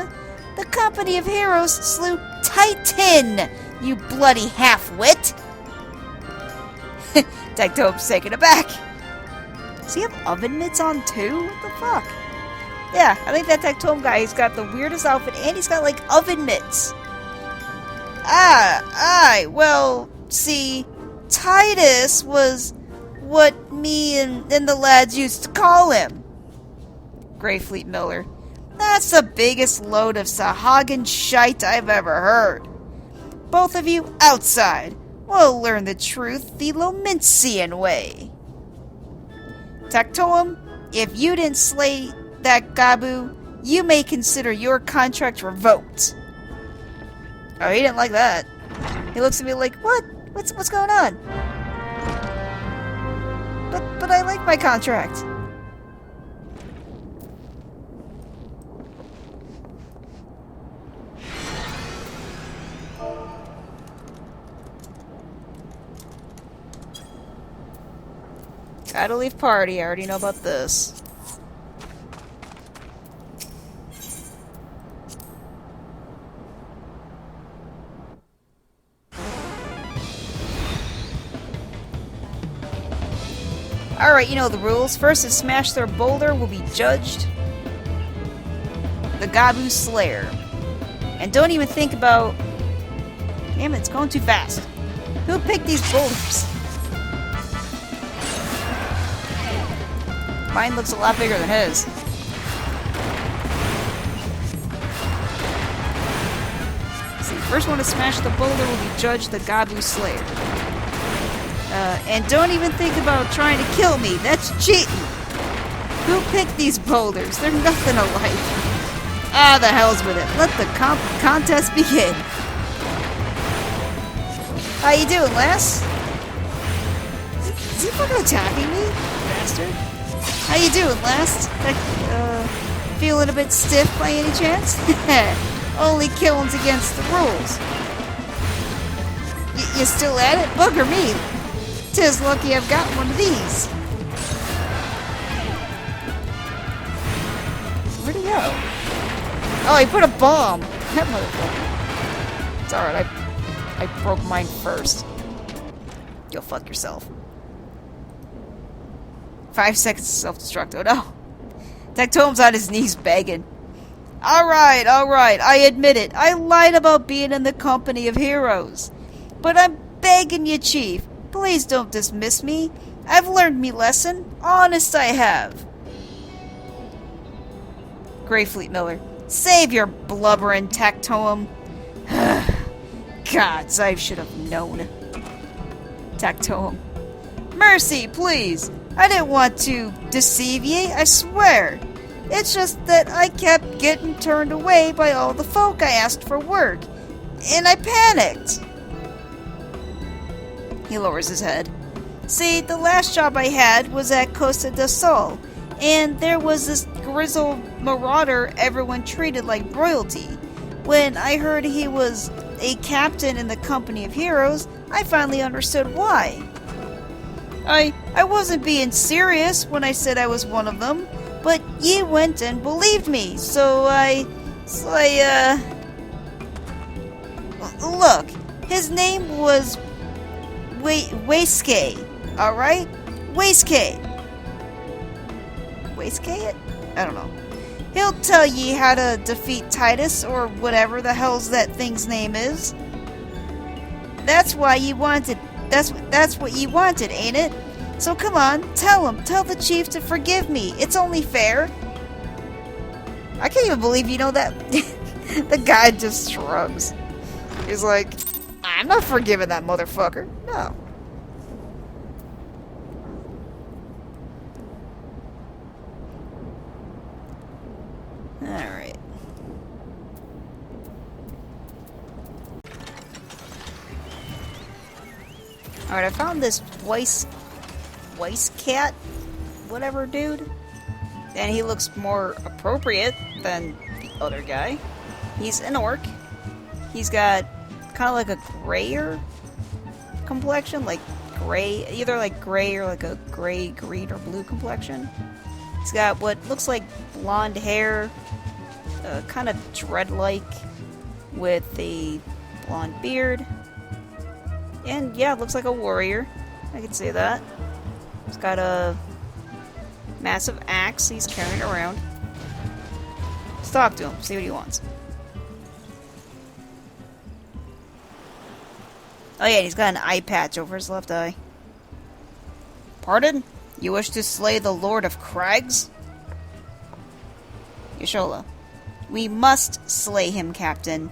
The company of heroes slew Titan, you bloody half-wit! Tractoem's taken aback. Does he have oven mitts on too? What the fuck? Yeah, I think that Tectome guy, he's got the weirdest outfit, and he's got, like, oven mitts. Well, see, Titus was what me and the lads used to call him. Greyfleet Miller. That's the biggest load of Sahagan shite I've ever heard. Both of you outside. We'll learn the truth the Lomincian way. Tectoem, if you didn't slay that Gabu, you may consider your contract revoked. Oh, he didn't like that. He looks at me like, what? What's going on? But I like my contract. Gotta leave party, I already know about this. Alright, you know the rules. First to smash their boulder will be judged the Gabu Slayer. And don't even think about... Damn it, it's going too fast. Who picked these boulders? Mine looks a lot bigger than his. See, first one to smash the boulder will be judged the Gabu Slayer. And don't even think about trying to kill me. That's cheating. Who picked these boulders? They're nothing alike. Ah, the hell's with it. Let the contest begin. How you doing, lass? Is he fucking attacking me? Bastard. How you doing, lass? Feeling a bit stiff by any chance? Only killing's against the rules. You still at it? Bugger me. 'Tis lucky I've got one of these. Where'd he go? Oh, he put a bomb. That motherfucker. It's alright, I broke mine first. Go fuck yourself. 5 seconds to self-destruct. Oh no. Tectome's on his knees begging. Alright, I admit it. I lied about being in the company of heroes. But I'm begging you, Chief. Please don't dismiss me. I've learned me lesson. Honest I have. Greyfleet Miller. Save your blubbering, Tectoem. Gods, I should have known. Tectoem. Mercy, please. I didn't want to deceive ye, I swear. It's just that I kept getting turned away by all the folk I asked for work. And I panicked. He lowers his head. See, the last job I had was at Costa del Sol, and there was this grizzled marauder everyone treated like royalty. When I heard he was a captain in the company of heroes, I finally understood why. I wasn't being serious when I said I was one of them, but ye went and believed me, so look, his name was Waskey, alright? Waskey. Waskey? I don't know. He'll tell ye how to defeat Titus, or whatever the hell's that thing's name is. That's why you wanted, that's what you wanted, ain't it? So come on, tell him, tell the chief to forgive me. It's only fair. I can't even believe you know that. The guy just shrugs. He's like, I'm not forgiving that motherfucker. No. Alright. Alright, I found this Weiss cat, whatever dude. And he looks more appropriate than the other guy. He's an orc. He's got kind of like a grayer complexion, like gray, either like gray or like a gray, green, or blue complexion. He's got what looks like blonde hair, kind of dread-like, with a blonde beard. And yeah, looks like a warrior. I could say that. He's got a massive axe he's carrying around. Let's talk to him, see what he wants. Oh yeah, he's got an eye patch over his left eye. Pardon? You wish to slay the Lord of Crags? Yashola. We must slay him, Captain.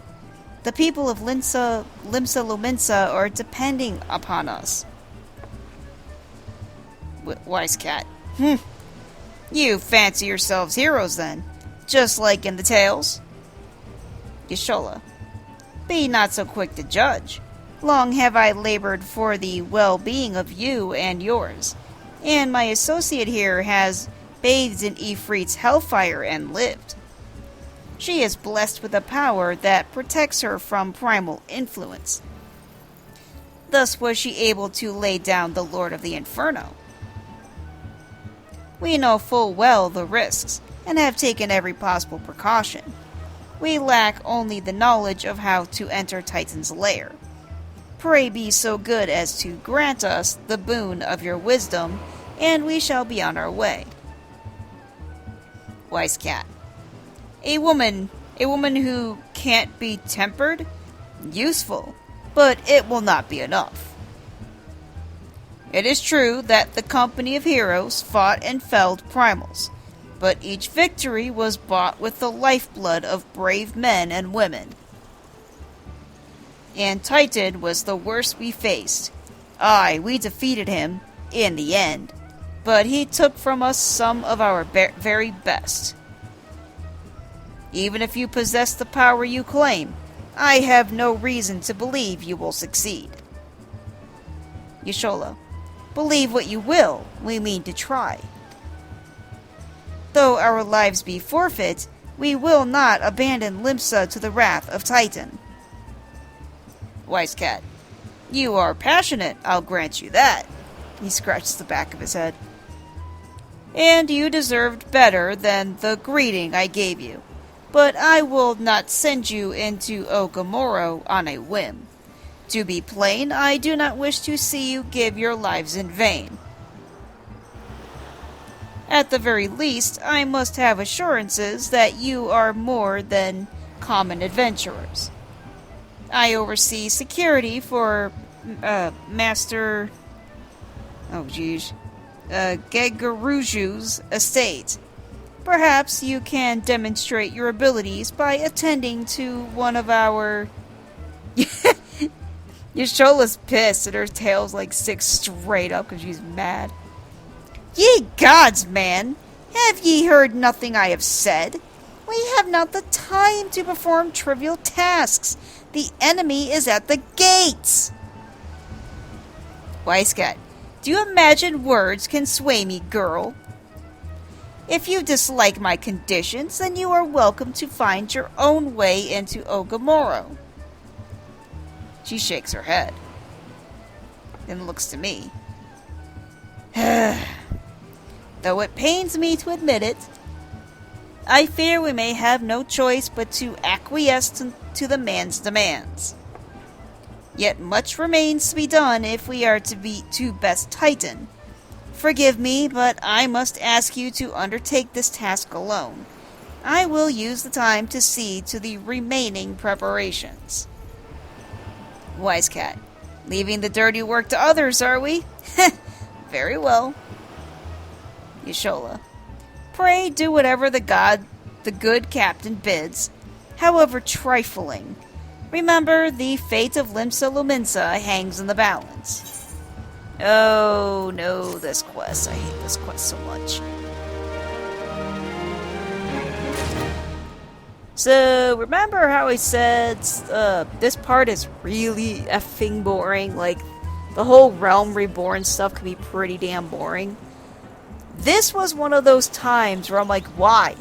The people of Limsa Lominsa are depending upon us. Wise cat. You fancy yourselves heroes then, just like in the tales. Yashola. Be not so quick to judge. Long have I labored for the well-being of you and yours, and my associate here has bathed in Ifrit's hellfire and lived. She is blessed with a power that protects her from primal influence. Thus was she able to lay down the Lord of the Inferno. We know full well the risks, and have taken every possible precaution. We lack only the knowledge of how to enter Titan's lair. Pray be so good as to grant us the boon of your wisdom, and we shall be on our way. Wise cat. A woman who can't be tempered? Useful, but it will not be enough. It is true that the company of heroes fought and felled primals, but each victory was bought with the lifeblood of brave men and women. And Titan was the worst we faced. Aye, we defeated him, in the end, but he took from us some of our very best. Even if you possess the power you claim, I have no reason to believe you will succeed. Yashola. Believe what you will, we mean to try. Though our lives be forfeit, we will not abandon Limsa to the wrath of Titan. Wise cat. You are passionate, I'll grant you that. He scratches the back of his head. And you deserved better than the greeting I gave you. But I will not send you into Ogamoro on a whim. To be plain, I do not wish to see you give your lives in vain. At the very least, I must have assurances that you are more than common adventurers. I oversee security for Master Gegaruju's estate. Perhaps you can demonstrate your abilities by attending to one of our... Yashola's pissed and her tail's like sticks straight up because she's mad. Ye gods, man! Have ye heard nothing I have said? We have not the time to perform trivial tasks. The enemy is at the gates! Wise cat, do you imagine words can sway me, girl? If you dislike my conditions, then you are welcome to find your own way into Ogamoro. She shakes her head, then looks to me. Though it pains me to admit it, I fear we may have no choice but to acquiesce to the man's demands. Yet much remains to be done if we are to best Titan. Forgive me, but I must ask you to undertake this task alone. I will use the time to see to the remaining preparations. Wise cat, leaving the dirty work to others, are we? Very well. Yashola, pray do whatever the good captain bids, however trifling. Remember, the fate of Limsa Lominsa hangs in the balance. Oh no, this quest. I hate this quest so much. So, remember how I said this part is really effing boring? Like, the whole Realm Reborn stuff can be pretty damn boring. This was one of those times where I'm like, why?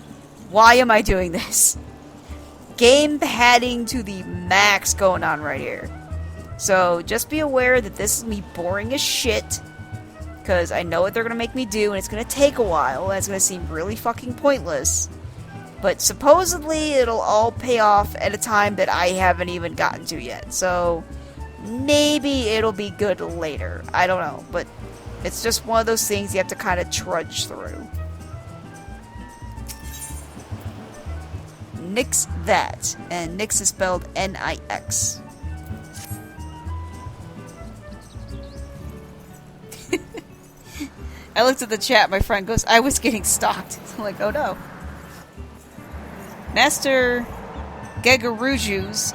Why am I doing this? Game padding to the max going on right here. So, just be aware that this is me boring as shit. Because I know what they're going to make me do, and it's going to take a while, and it's going to seem really fucking pointless. But supposedly, it'll all pay off at a time that I haven't even gotten to yet. So, maybe it'll be good later. I don't know. But it's just one of those things you have to kind of trudge through. nix that. And nix is spelled N-I-X. I looked at the chat, my friend goes, I was getting stalked. I'm like, oh no. Master Gegaruju's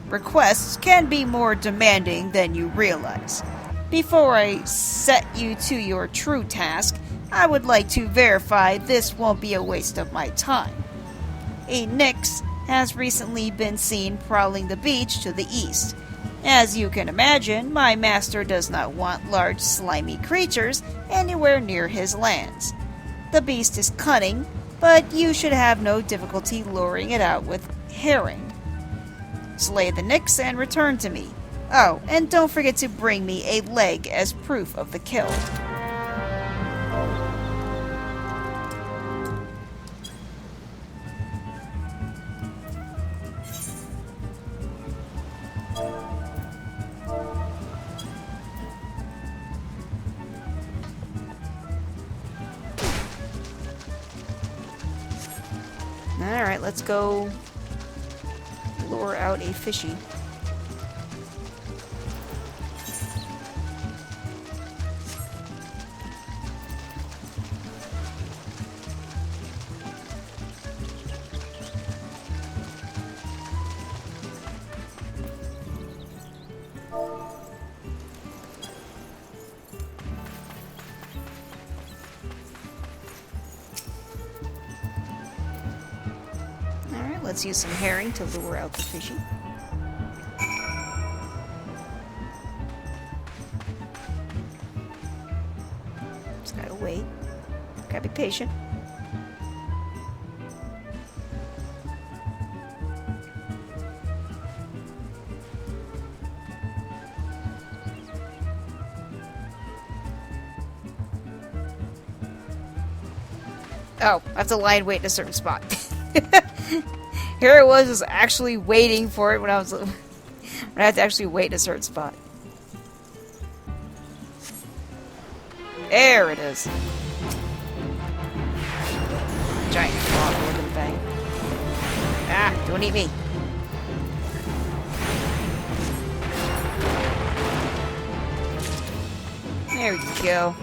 requests can be more demanding than you realize. Before I set you to your true task, I would like to verify this won't be a waste of my time. A Nyx has recently been seen prowling the beach to the east. As you can imagine, my master does not want large, slimy creatures anywhere near his lands. The beast is cunning, but you should have no difficulty luring it out with herring. Slay the Nyx and return to me. Oh, and don't forget to bring me a leg as proof of the kill. Alright, let's go lure out a fishy. Let's use some herring to lure out the fishy. Just gotta wait. Gotta be patient. Oh, I have to lie and wait in a certain spot. Here it was actually waiting for it when I had to actually wait in a certain spot. There it is. Giant frog looking thing. Ah, don't eat me. There we go.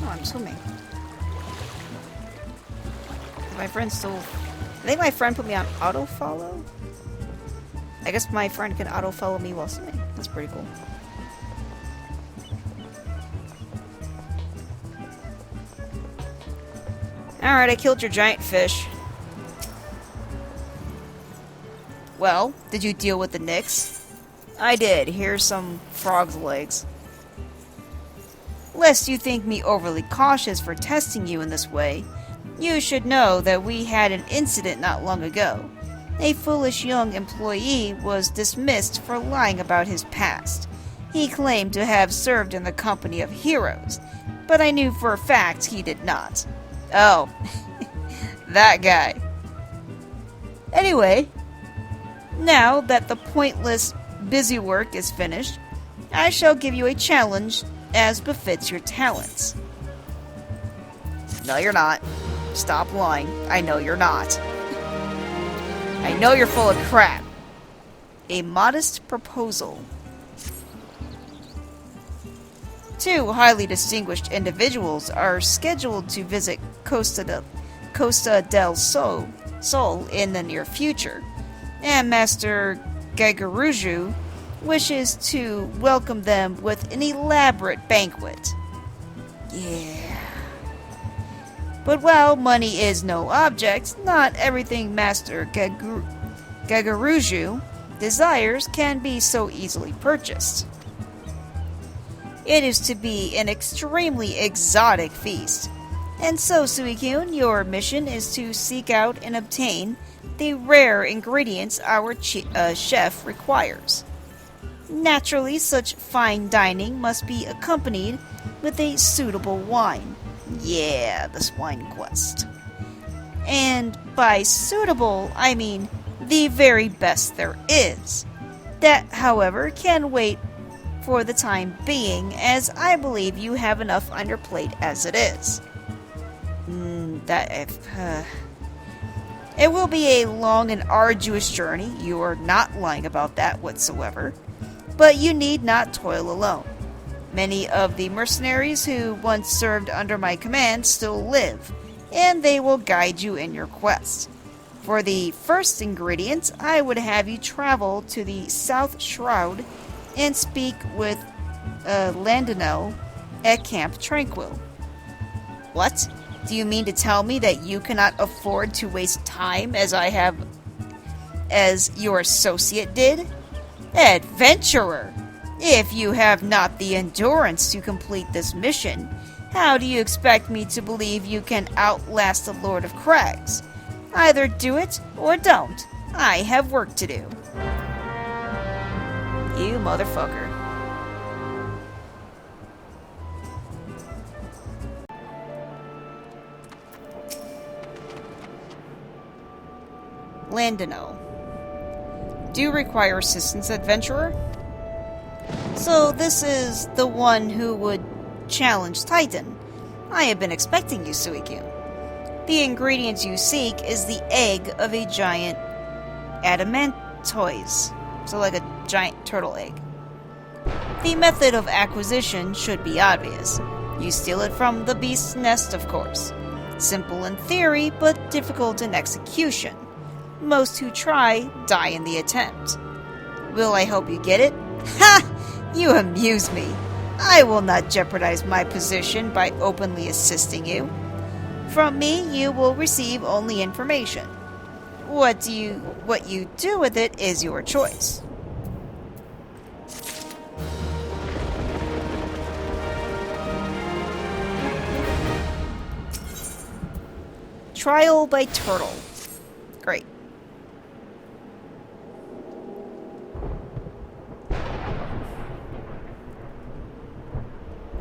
I'm swimming. My friend still... I think my friend put me on auto-follow? I guess my friend can auto-follow me while swimming. That's pretty cool. Alright, I killed your giant fish. Well, did you deal with the Nyx? I did. Here's some frog's legs. Lest you think me overly cautious for testing you in this way, you should know that we had an incident not long ago. A foolish young employee was dismissed for lying about his past. He claimed to have served in the company of heroes, but I knew for a fact he did not. Oh, that guy. Anyway, now that the pointless busy work is finished, I shall give you a challenge as befits your talents. No, you're not. Stop lying. I know you're not. I know you're full of crap. A modest proposal. Two highly distinguished individuals are scheduled to visit Costa del Sol in the near future, and Master Gegaruju wishes to welcome them with an elaborate banquet. Yeah. But while money is no object, not everything Master Gegaruju desires can be so easily purchased. It is to be an extremely exotic feast, and so, Suicune, your mission is to seek out and obtain the rare ingredients our chef requires. Naturally, such fine dining must be accompanied with a suitable wine. Yeah, this wine quest. And by suitable, I mean the very best there is. That, however, can wait for the time being, as I believe you have enough on your plate as it is. It will be a long and arduous journey, you are not lying about that whatsoever, but you need not toil alone. Many of the mercenaries who once served under my command still live, and they will guide you in your quest. For the first ingredient, I would have you travel to the South Shroud and speak with Landinel at Camp Tranquil. What? Do you mean to tell me that you cannot afford to waste time as your associate did? Adventurer! If you have not the endurance to complete this mission, how do you expect me to believe you can outlast the Lord of Crags? Either do it or don't. I have work to do. You motherfucker. Landino. Do you require assistance, adventurer? So this is the one who would challenge Titan. I have been expecting you, Suikyu. The ingredient you seek is the egg of a giant adamantoise, so like a giant turtle egg. The method of acquisition should be obvious. You steal it from the beast's nest, of course. Simple in theory, but difficult in execution. Most who try die in the attempt. Will I help you get it? Ha! You amuse me. I will not jeopardize my position by openly assisting you. From me, you will receive only information. What you do with it is your choice. Trial by turtle. Great.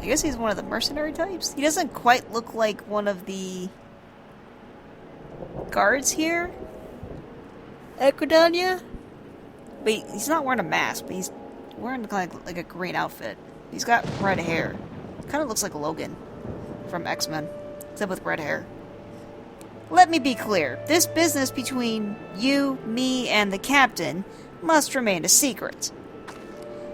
I guess he's one of the mercenary types. He doesn't quite look like one of the guards here at Gridania. But he's not wearing a mask, but he's wearing kind of like a green outfit. He's got red hair. Kind of looks like Logan from X-Men, except with red hair. Let me be clear. This business between you, me, and the captain must remain a secret.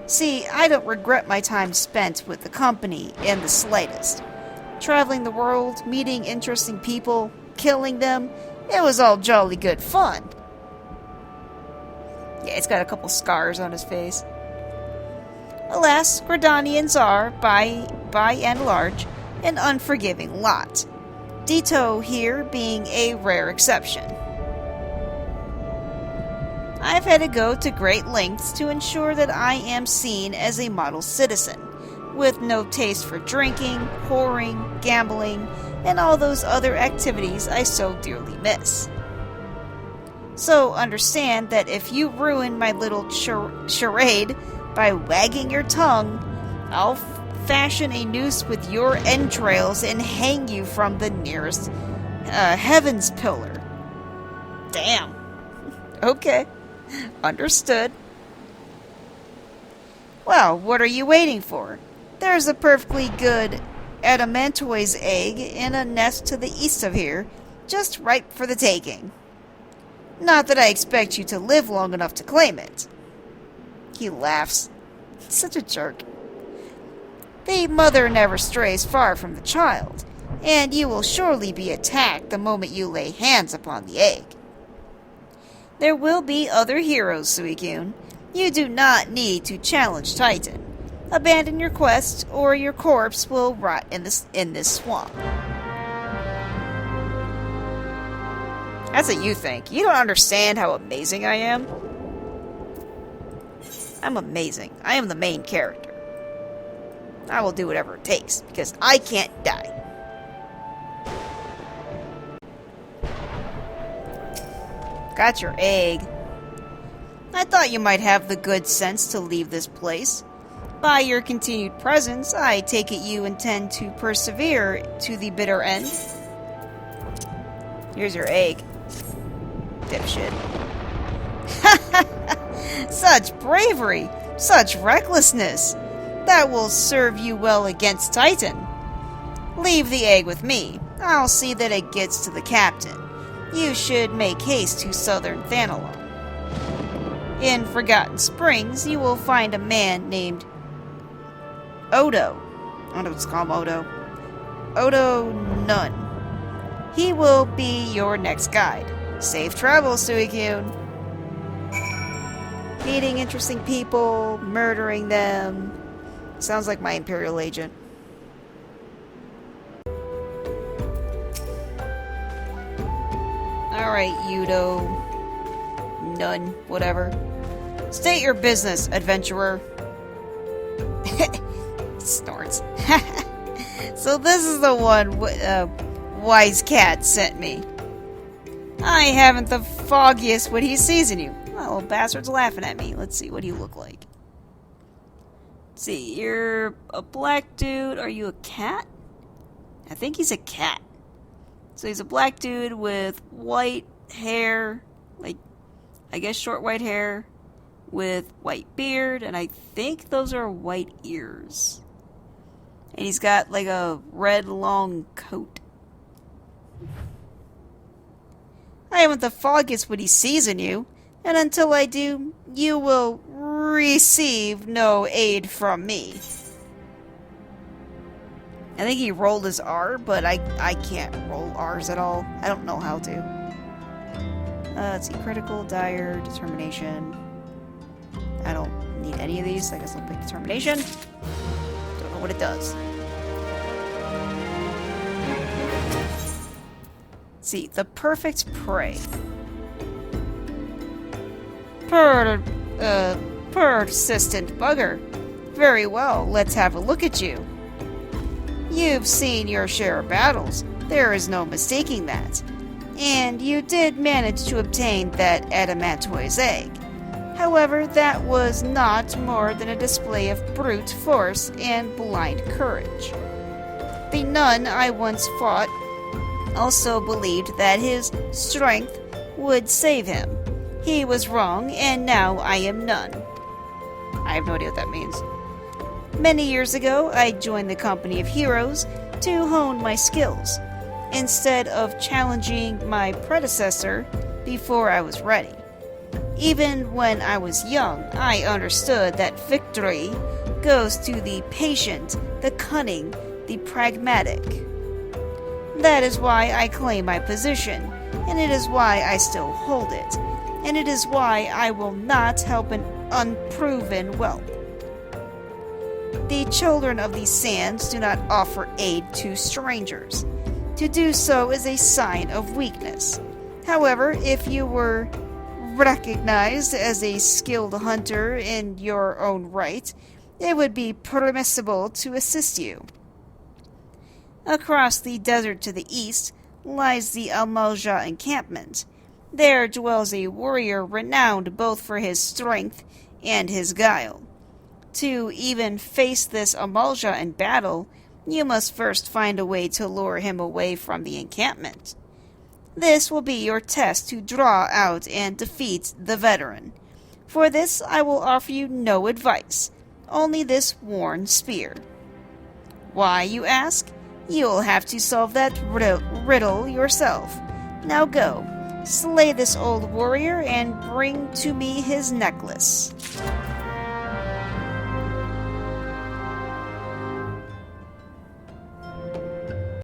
See, I don't regret my time spent with the company in the slightest. Traveling the world, meeting interesting people, killing them, it was all jolly good fun. Yeah, he's got a couple scars on his face. Alas, Gridanians are, by and large, an unforgiving lot. Ditto here being a rare exception. I've had to go to great lengths to ensure that I am seen as a model citizen, with no taste for drinking, whoring, gambling, and all those other activities I so dearly miss. So understand that if you ruin my little charade by wagging your tongue, I'll fashion a noose with your entrails and hang you from the nearest heavens pillar. Damn. Okay. Understood. Well, what are you waiting for? There's a perfectly good adamantoise egg in a nest to the east of here, just ripe for the taking. Not that I expect you to live long enough to claim it. He laughs. Such a jerk. The mother never strays far from the child, and you will surely be attacked the moment you lay hands upon the egg. There will be other heroes, Suikune. You do not need to challenge Titan. Abandon your quest, or your corpse will rot in this swamp. That's what you think. You don't understand how amazing I am. I'm amazing. I am the main character. I will do whatever it takes, because I can't die. Got your egg. I thought you might have the good sense to leave this place. By your continued presence, I take it you intend to persevere to the bitter end. Here's your egg. Dipshit. Such bravery! Such recklessness! That will serve you well against Titan. Leave the egg with me. I'll see that it gets to the captain. You should make haste to southern Thanalon. In Forgotten Springs, you will find a man named Odo. I don't know what's called Odo. Odo Nunn. He will be your next guide. Safe travels, Suicune. Meeting interesting people, murdering them. Sounds like my Imperial agent. Alright, Udo. None, whatever. State your business, adventurer. Snorts. So this is the one Wise Cat sent me. I haven't the foggiest what he sees in you. Oh, bastard's laughing at me. Let's see, what do you look like? Let's see, you're a black dude. Are you a cat? I think he's a cat. So he's a black dude with white hair, like, I guess short white hair, with white beard, and I think those are white ears. And he's got, like, a red long coat. I haven't the foggiest what he sees in you, and until I do, you will receive no aid from me. I think he rolled his R, but I can't roll R's at all. I don't know how to. Let's see, critical, dire, determination. I don't need any of these, so I guess I'll pick determination. Don't know what it does. Let's see, the perfect prey. Persistent bugger. Very well, let's have a look at you. You've seen your share of battles. There is no mistaking that. And you did manage to obtain that adamantoise egg. However, that was not more than a display of brute force and blind courage. The nun I once fought also believed that his strength would save him. He was wrong, and now I am none. I have no idea what that means. Many years ago, I joined the company of heroes to hone my skills, instead of challenging my predecessor before I was ready. Even when I was young, I understood that victory goes to the patient, the cunning, the pragmatic. That is why I claim my position, and it is why I still hold it, and it is why I will not help an unproven whelp. The children of these sands do not offer aid to strangers. To do so is a sign of weakness. However, if you were recognized as a skilled hunter in your own right, it would be permissible to assist you. Across the desert to the east lies the Almalja encampment. There dwells a warrior renowned both for his strength and his guile. To even face this Almalja in battle, you must first find a way to lure him away from the encampment. This will be your test to draw out and defeat the veteran. For this I will offer you no advice, only this worn spear. Why, you ask? You'll have to solve that riddle yourself. Now go, slay this old warrior and bring to me his necklace.